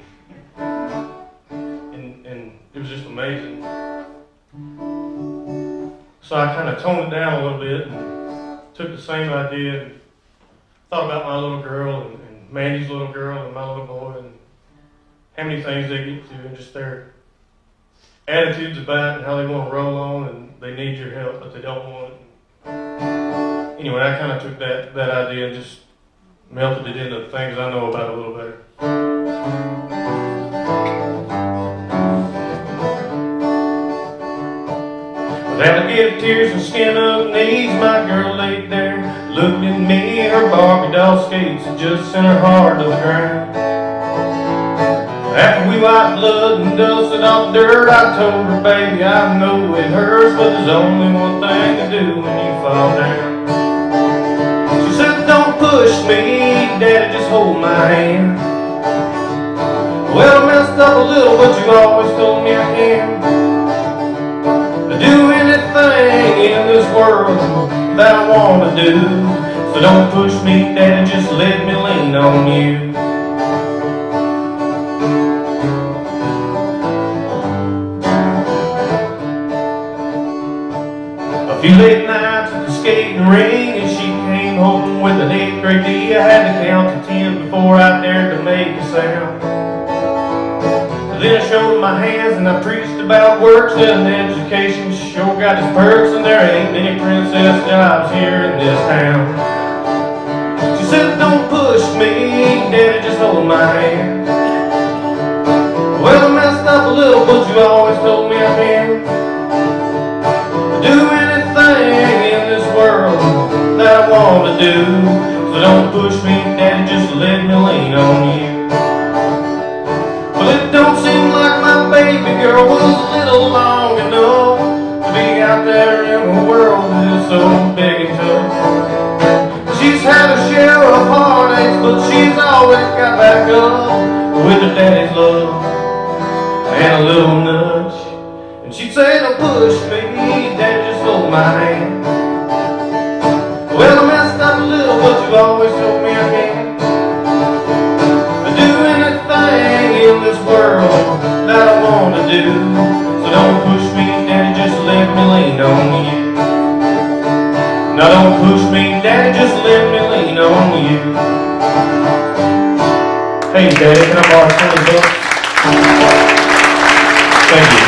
and it was just amazing. So I kind of toned it down a little bit and took the same idea and thought about my little girl and Mandy's little girl and my little boy and how many things they get to and just their attitudes about it and how they want to roll on and they need your help but they don't want it. Anyway, I kind of took that idea and just melted it into the things I know about it a little better. With alligator tears and skin up knees, my girl laid there, looked at me, her Barbie doll skates had just sent her hard to the ground. After we wiped blood and dusted off dirt, I told her, baby, I know it hurts, but there's only one thing to do when you fall down. She said, don't push me, Daddy, just hold my hand. Well, I messed up a little, but you always told me I can do anything in this world that I want to do. So don't push me, Daddy, just let me lean on you. A few late nights at the skating ring, and she came home with an 8th grade D. I had to count to 10 before I dared to make a sound. Then I showed my hands and I preached about works and education. Sure got its perks and there ain't many princess jobs here in this town. She said, don't push me, Daddy, just hold my hand. Well, I messed up a little, but you always told me I can do anything in this world that I want to do. So don't push me, Daddy, just let me lean on you. Well, it don't seem like my baby girl was a little long enough to be out there in a world that is so big and tough. She's had a share of heartaches, but she's always got back up with her daddy's love and a little nudge. And she'd say, don't push me, Daddy, just hold my hand. Well, I messed up a little, but you always told me I can do anything in this world that I want to do. So don't push me, Daddy, just let me lean on you. Now don't push me, Daddy, just let me lean on you. Hey, Daddy, can I borrow $20? Thank you.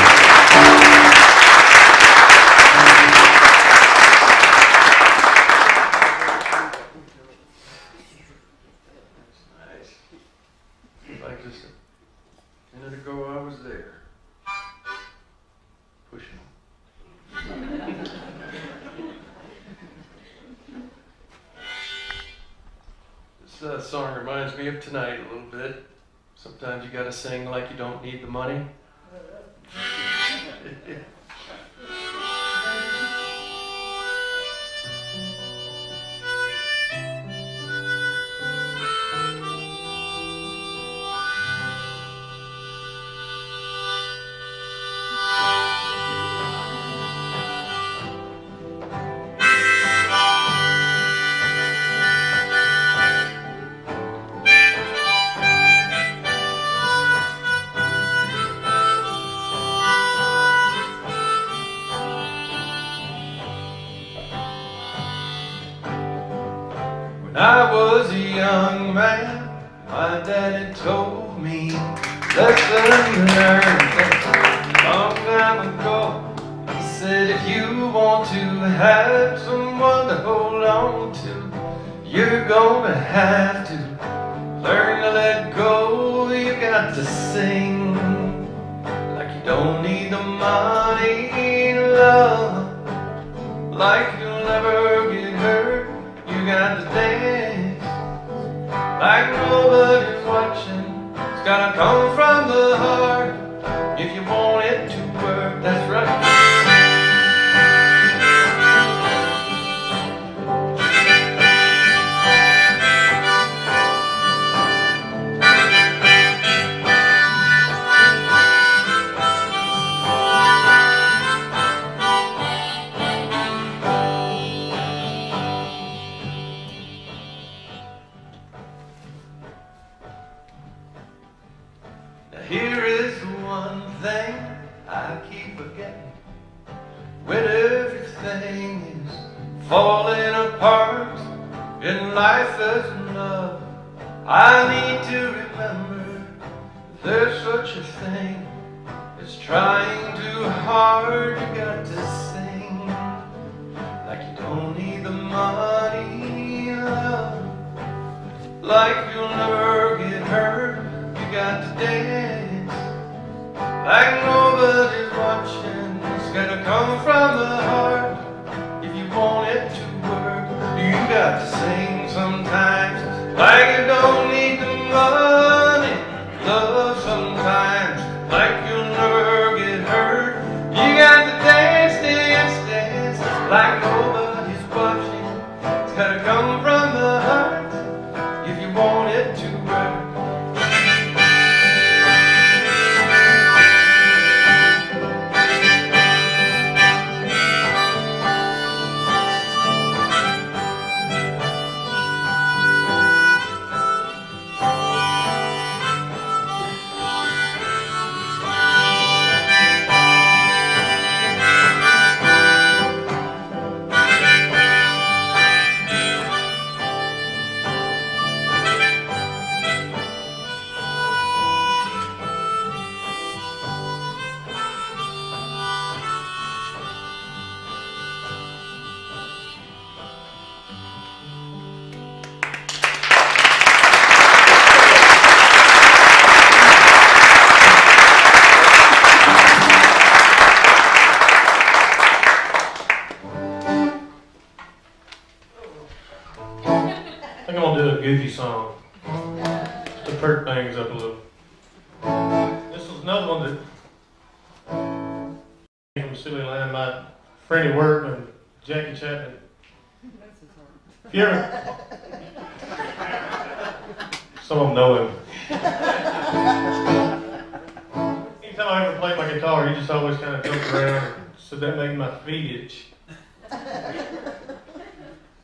Like just a minute ago I was there. Pushing. This song reminds me of tonight a little bit. Sometimes you gotta sing like you don't need the money. When I was a young man, my daddy told me lesson learned a long time ago. He said if you want to have someone to hold on to, you're gonna have to learn to let go. You got to sing don't need the money, love. Like you'll never get hurt, you got to dance like nobody's watching. It's gotta come from the heart if you want it to work. That's right. Here is the one thing I keep forgetting. When everything is falling apart in life as in love, I need to remember there's such a thing as trying too hard. You got to sing like you don't need the money, love. Like you'll never get hurt, you got to dance like nobody's watching. It's gotta come from the heart if you want it to work. You got to sing sometimes like you don't need the money, love. Sometimes like you'll never get hurt, you got to dance, dance, dance like nobody's watching. It's gotta come from the heart if you want it to work. I think I'm gonna do a goofy song to perk things up a little. This was another one that came from Silly Line, my Freddie Work and Jackie Chapman. If you ever, some of them know him. Anytime I ever played my guitar, he just always kind of jumped around, so that made my feet itch.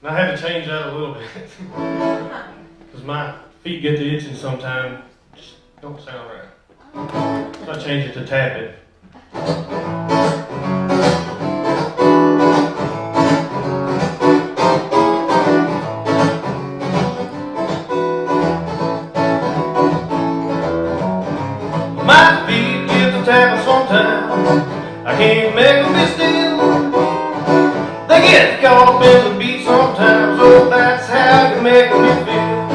And I had to change that a little bit, because my feet get to itching sometimes, just don't sound right. So I changed it to tap it. My feet get to tapping sometimes, I can't make them be still. They get caught up in the beat sometimes, oh, that's how you make me feel.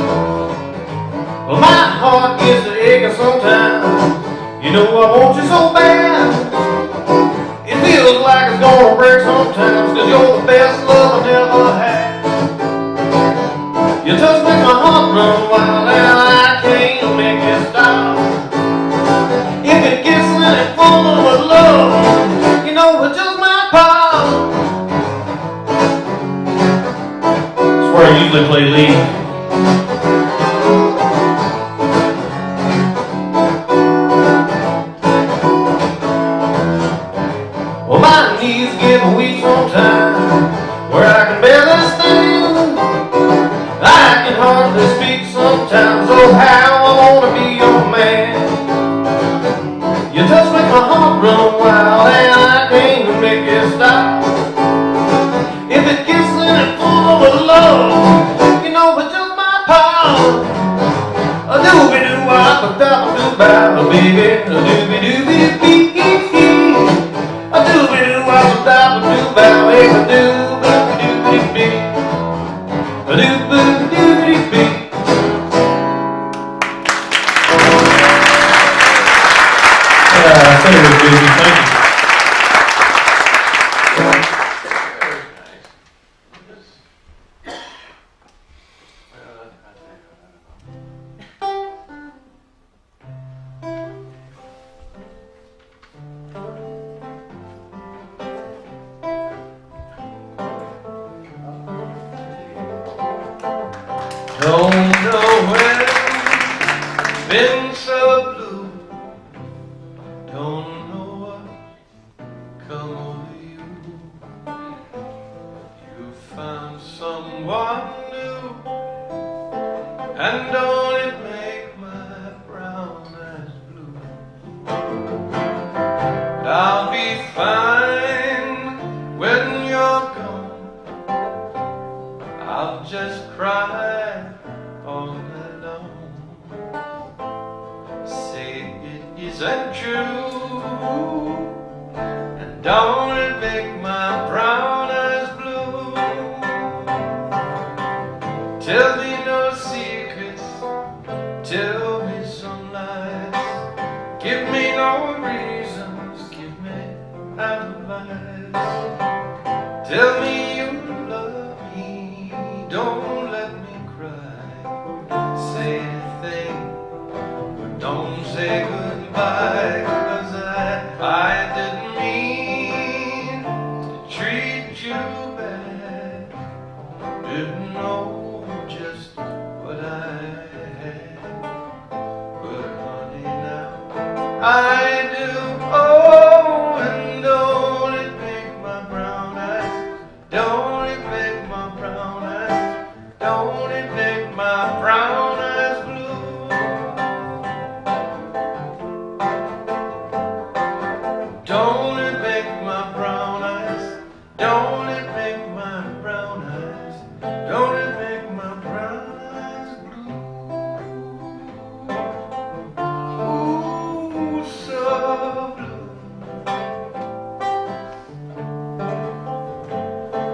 Well, my heart gets to aching sometimes, you know I want you so bad. It feels like it's gonna break sometimes, cause you're the best love I never had. You just make my heart run wild, and I can't make it stop. If it gets really full of love, you know it's just my power. Where I usually play Leigh. Well, my knees get weak sometimes, where I can barely stand. I can hardly speak sometimes, oh how I wanna be your man. You just make my heart run wild, and I can't make it stop. If it gets in it full of love, you know it's just my power. A doobie-doo-wop-a-dop-a-doo-bow, baby, a doobie-doobie-dee-dee. A doobie-doo-wop-a-dop-a-doo-bow, baby, Very busy. Thank you. Don't know when it's been so blue. Don't know what come over you. You found someone new, and don't it make my brown eyes blue? I'll be fine when you're gone. I'll just cry all night long. Say it isn't true, and don't it make my brown eyes blue? Tell me no secrets, tell me some lies. Give me no reasons, give me advice. Tell me you love me, don't let me cry. Say anything, but don't say goodbye. 'Cause I didn't mean to treat you bad. Didn't know just what I had. But honey, now I do. Oh, and don't it make my brown eyes, don't it make my brown eyes, don't it make my brown eyes blue? Don't it make my brown eyes, don't it make my brown eyes, don't it make my brown eyes blue? Ooh, so blue.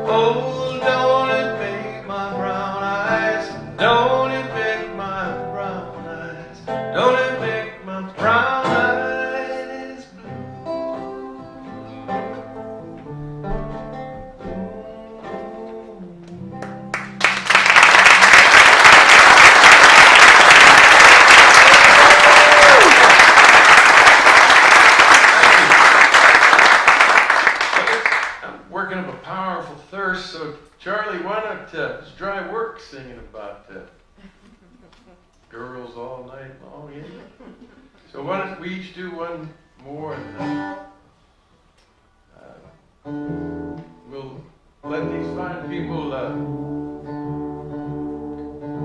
Oh, don't it make my brown eyes, don't it make my brown eyes, don't it make my brown eyes blue? I'm working up a powerful thirst, so Charlie, why not it's dry work singing about girls all night long, yeah? So why don't we each do one more, and we'll let these fine people,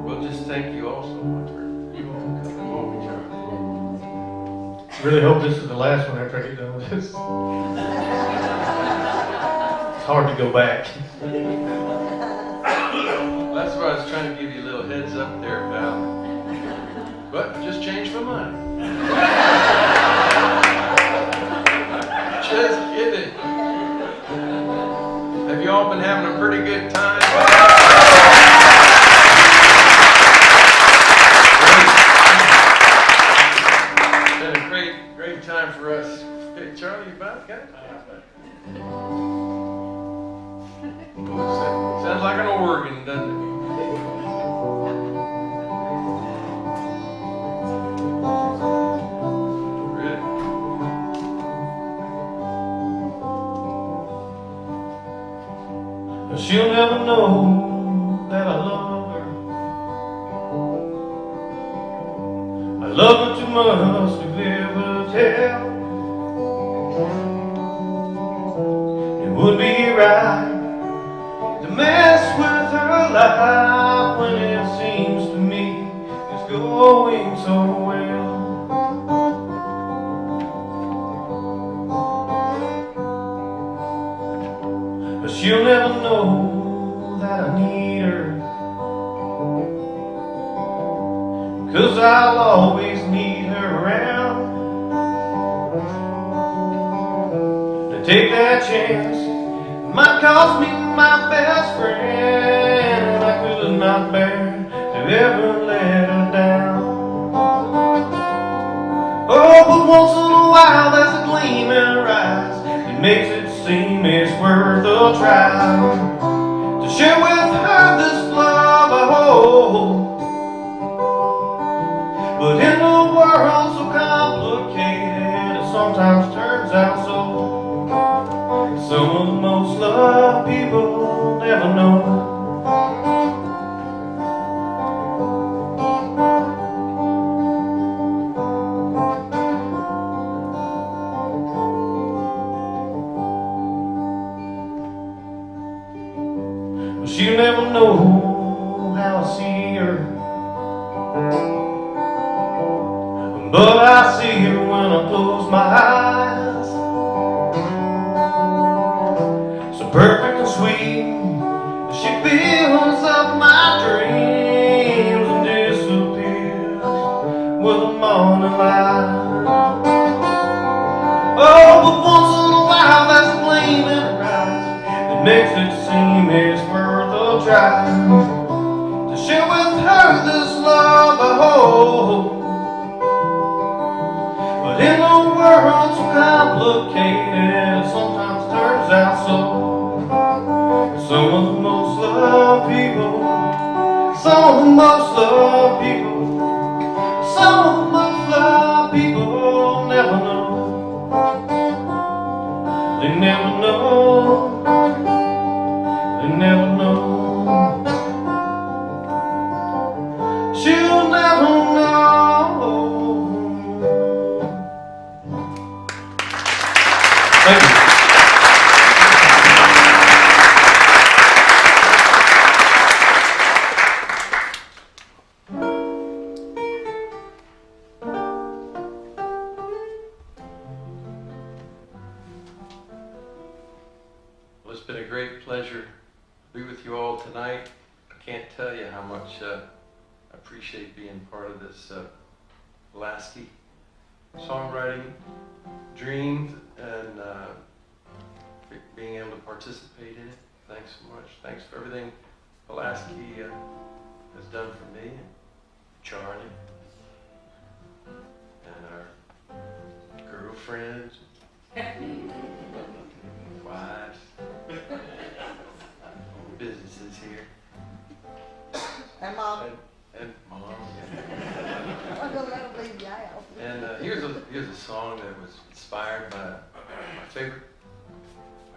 we'll just thank you all so much for you all coming over, Charlie. Really hope this is the last one after I get done with this. It's hard to go back. That's why I was trying to give you a little heads up there, pal. But just changed my mind. Just kidding. Have you all been having a pretty good time? It's been a great time for us. Hey, Charlie, you about got it? Sounds like an organ, doesn't it? She'll never know that I love her. I love her too much to be able to tell. It would be right to mess with her life when it seems to me it's going so well. But she'll never know that I need her, 'cause I'll always need her around. To take that chance might cost me my best friend. I could not bear to ever let her down. Oh, but once in a while there's a gleam it's worth a try to share with her this love I hold. But in a world so complicated, it sometimes turns out so. Some of the most loved people never know. She'll never know how I see her, but I see her when I close my eyes. So perfect and sweet, she fills up my dreams and disappears with the morning light. Oh, but once in a while there's a flame in her eyes that makes it seem it's worth a try to share with her this love I hold. But in a world so complicated, it sometimes turns out so. Some of the most loved people, some of the most loved people, some of the most loved people never know. They never know. They never know. She'll never know. Thank you. Well, it's been a great pleasure to be with you all tonight. I can't tell you how much I appreciate being part of this Pulaski songwriting dream and being able to participate in it. Thanks so much. Thanks for everything Pulaski has done for me and Charlie and our girlfriends, wives, businesses here, And Mom, and mom. I'm gonna let him leave you out. And here's a song that was inspired by my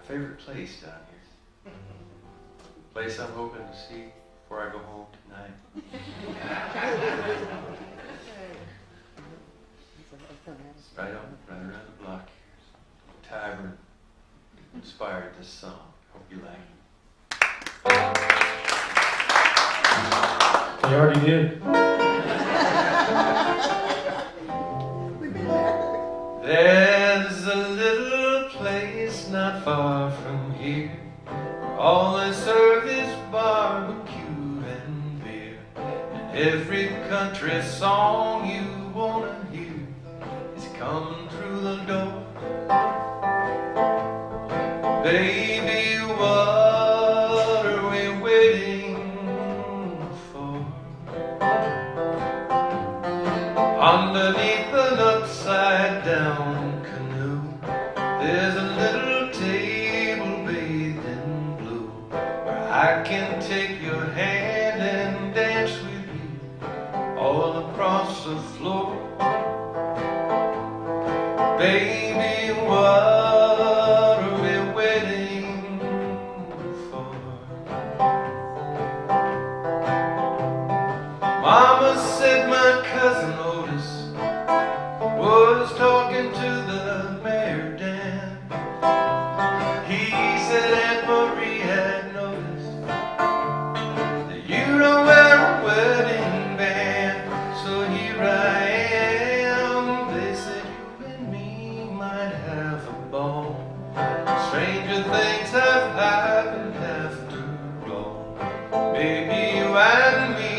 favorite place down here. Place I'm hoping to see before I go home tonight. It's right around the block here. Tavern inspired this song. Hope you like it. They already did. We've been there. There's a little place not far from here, where all they serve is barbecue and beer. And every country song you wanna hear is coming through the door. Baby, what are we waiting for? Underneath an upside down canoe, there's a little table bathed in blue, where I can take your hand and dance with you all across the floor. Baby, what are we waiting for? Mama said my cousin Otis was talking to the mayor Dan. He said Aunt Marie had noticed that you don't wear a wedding band. So here I am. They said you and me might have a ball. Stranger things have happened after all. Maybe you and me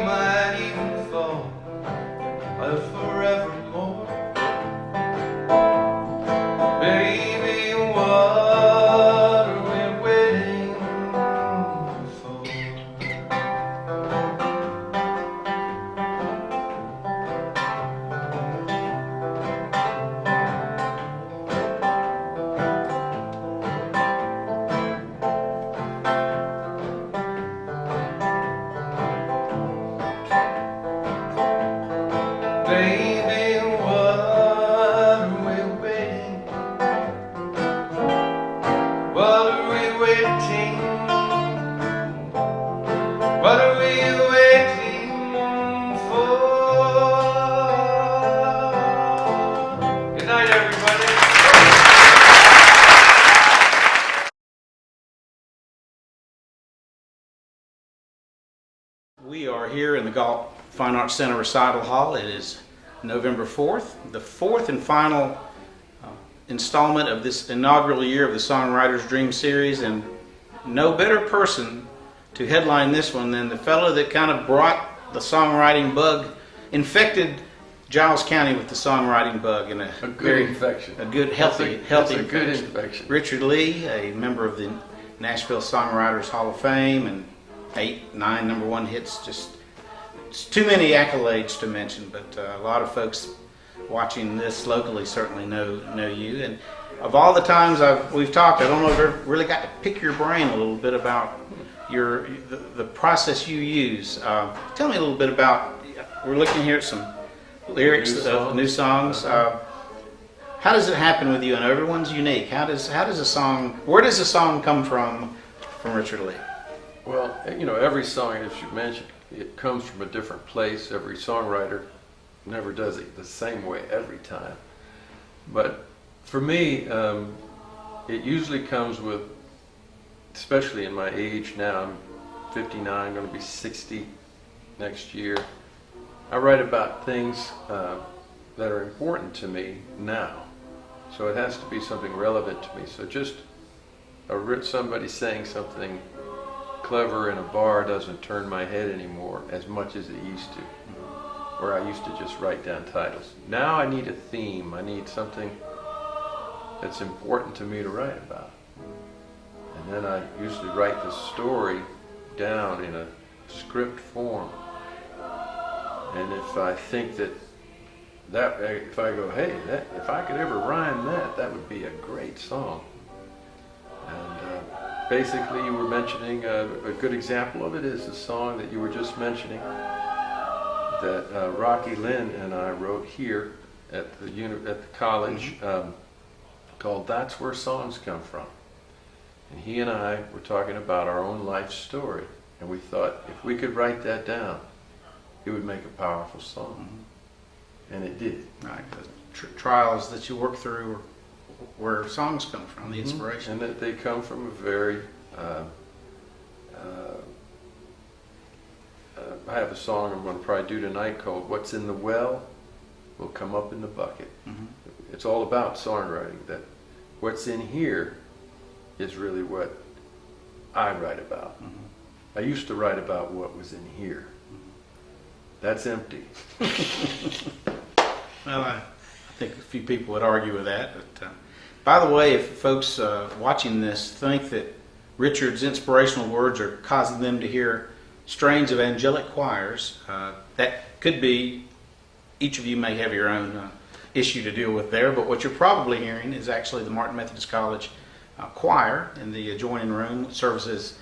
might even fall in love forevermore. Baby, what are we waiting for? waiting? What are we waiting for? Good night, everybody. We are here in the Galt Fine Arts Center Recital Hall. It is November 4th, the fourth and final installment of this inaugural year of the Songwriter's Dream Series, and no better person to headline this one than the fellow that kind of brought the songwriting bug, infected Giles County with the songwriting bug in a good very infection. a good healthy That's a infection. good infection. Richard Leigh, a member of the Nashville Songwriters Hall of Fame, and 8, 9 #1 hits. Just it's too many accolades to mention, but a lot of folks watching this locally certainly know you. And of all the times we've talked, I don't know if I've ever really got to pick your brain a little bit about the process you use. Tell me a little bit about. We're looking here at some lyrics of new songs. How does it happen with you? And everyone's unique. How does a song? Where does a song come from Richard Leigh? Well, you know, every song, as you mentioned, it comes from a different place. Every songwriter never does it the same way every time. But for me, it usually comes with, especially in my age now, I'm 59, going to be 60 next year. I write about things that are important to me now. So it has to be something relevant to me. So just somebody saying something clever in a bar doesn't turn my head anymore as much as it used to, where I used to just write down titles. Now I need a theme. I need something that's important to me to write about. And then I usually write the story down in a script form. And if I think if I go, hey, if I could ever rhyme that would be a great song. And basically, you were mentioning a good example of it is the song that you were just mentioning that Rocky Lynn and I wrote here at the college, called "That's Where Songs Come From." And he and I were talking about our own life story, and we thought if we could write that down, it would make a powerful song, and it did. Right, the trials that you work through, where songs come from, the inspiration. And that they come from a very, I have a song I'm going to probably do tonight called "What's in the Well Will Come Up in the Bucket." It's all about songwriting, that what's in here is really what I write about. I used to write about what was in here. That's empty. Well, I think a few people would argue with that. But by the way, if folks watching this think that Richard's inspirational words are causing them to hear strains of angelic choirs, that could be, each of you may have your own issue to deal with there, but what you're probably hearing is actually the Martin Methodist College choir in the adjoining room. It serves as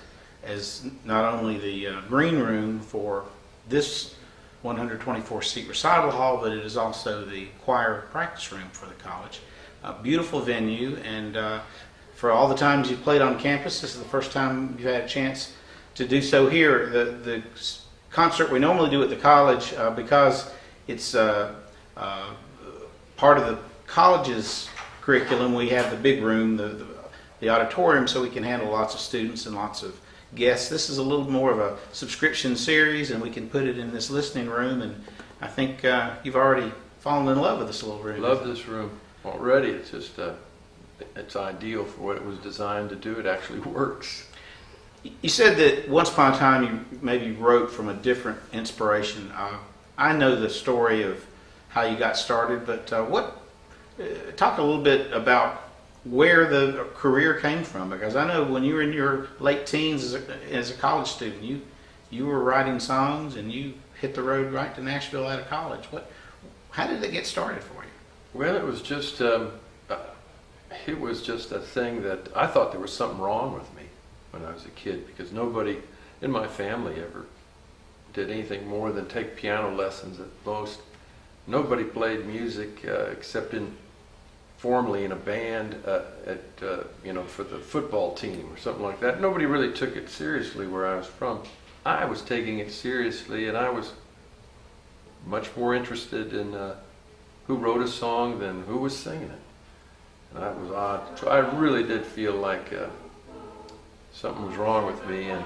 not only the green room for this 124-seat recital hall, but it is also the choir practice room for the college. A beautiful venue, and for all the times you've played on campus, this is the first time you've had a chance to do so here. The concert we normally do at the college, because it's part of the college's curriculum, we have the big room, the auditorium, so we can handle lots of students and lots of guests. This is a little more of a subscription series, and we can put it in this listening room, and I think you've already fallen in love with this little room. Love this room already. It's just it's ideal for what it was designed to do. It actually works. You said that once upon a time you maybe wrote from a different inspiration. I know the story of how you got started, but talk a little bit about where the career came from, because I know when you were in your late teens as a college student, you were writing songs and you hit the road right to Nashville out of college. How did it get started for you? Well, it was just a thing that I thought there was something wrong with me when I was a kid, because nobody in my family ever did anything more than take piano lessons at most. Nobody played music except formally in a band for the football team or something like that. Nobody really took it seriously where I was from. I was taking it seriously, and I was much more interested in who wrote a song than who was singing it. And that was odd. So I really did feel like something was wrong with me. And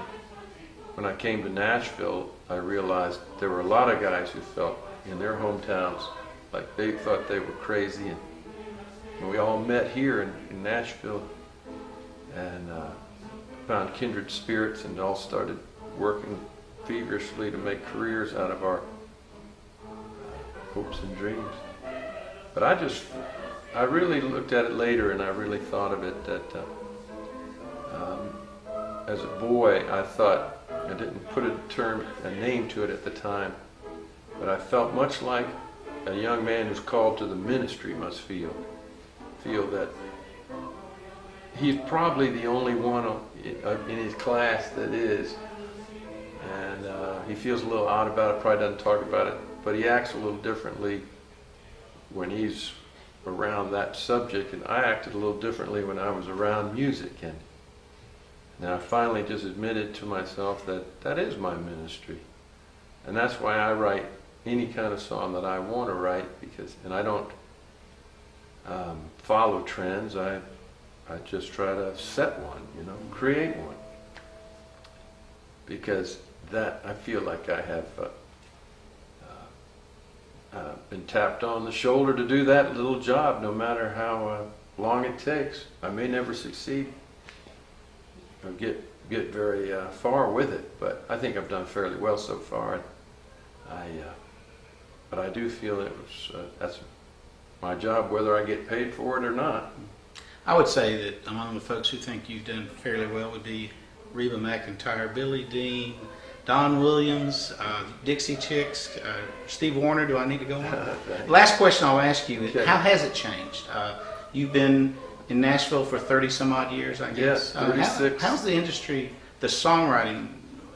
when I came to Nashville, I realized there were a lot of guys who felt in their hometowns like they thought they were crazy. And we all met here in Nashville and found kindred spirits and all started working feverishly to make careers out of our hopes and dreams. But I really looked at it later, and I really thought of it that as a boy, I thought, I didn't put a name to it at the time, but I felt much like a young man who's called to the ministry must feel that he's probably the only one in his class that is, and he feels a little odd about it, probably doesn't talk about it, but he acts a little differently when he's around that subject, and I acted a little differently when I was around music. And now I finally just admitted to myself that is my ministry, and that's why I write any kind of song that I want to write, and I don't follow trends. I just try to set one, create one, because that I feel like I have been tapped on the shoulder to do that little job, no matter how long it takes. I may never succeed or get very far with it, but I think I've done fairly well so far. But I do feel that's my job, whether I get paid for it or not. I would say that among the folks who think you've done fairly well would be Reba McEntire, Billy Dean, Don Williams, Dixie Chicks, Steve Wariner. Do I need to go on? Last question I'll ask you is, how has it changed? You've been in Nashville for 30 some odd years, I guess. Yes, 36. How's the industry, the songwriting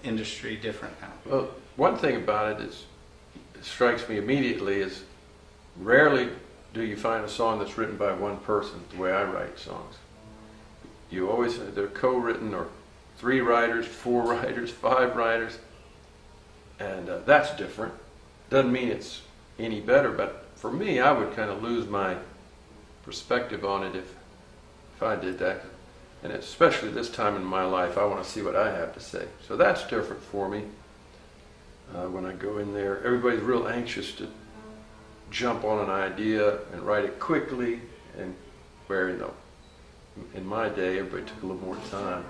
industry, different now? Well, one thing about it strikes me immediately is rarely do you find a song that's written by one person the way I write songs. You always, they're co-written, or 3 writers, 4 writers, 5 writers, and that's different. Doesn't mean it's any better, but for me, I would kind of lose my perspective on it if I did that. And especially this time in my life, I want to see what I have to say. So that's different for me. When I go in there, everybody's real anxious to jump on an idea and write it quickly, and where, in my day, everybody took a little more time.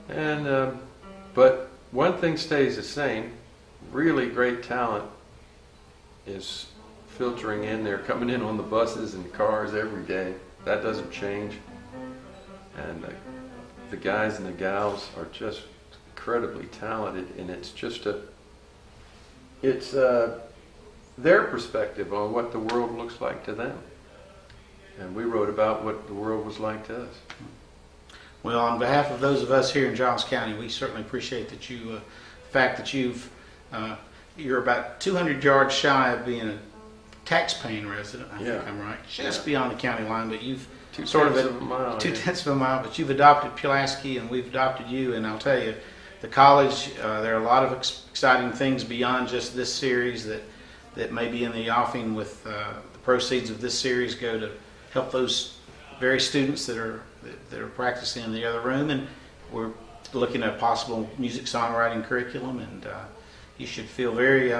And but one thing stays the same: really great talent is filtering in there, coming in on the buses and cars every day. That doesn't change. And the guys and the gals are just incredibly talented, and it's just their perspective on what the world looks like to them. And we wrote about what the world was like to us. Well, on behalf of those of us here in Giles County, we certainly appreciate that the fact that you're about 200 yards shy of being a tax-paying resident. I think I'm right. Just beyond the county line, but you've Two-tenths of a mile. 2/10 of a mile, but you've adopted Pulaski, and we've adopted you. And I'll tell you, the college, there are a lot of exciting things beyond just this series that may be in the offing. With the proceeds of this series go to help those very students that are practicing in the other room, and we're looking at a possible music songwriting curriculum, and you should feel very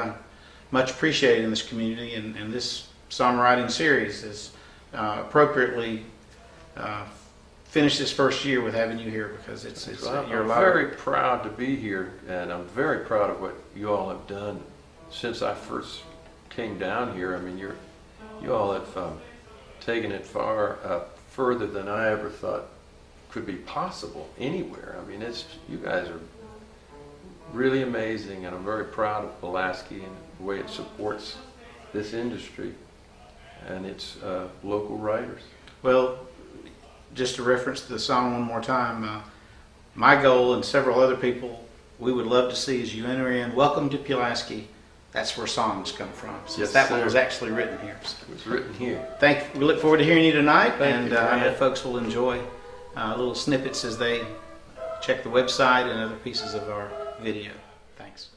much appreciated in this community, and this songwriting series is appropriately finish this first year with having you here, because I'm very proud to be here, and I'm very proud of what you all have done since I first came down here. I mean, you all have taken it further than I ever thought could be possible anywhere. I mean, you guys are really amazing, and I'm very proud of Pulaski and the way it supports this industry and its local writers. Well, just to reference the song one more time, my goal and several other people we would love to see as you enter in. Welcome to Pulaski. that's where songs come from. Since Yes, that one sir. was actually written here. So It was written here. we look forward to hearing you tonight, Thank and you, I know Grant. folks will enjoy little snippets as they check the website and other pieces of our video. Thanks.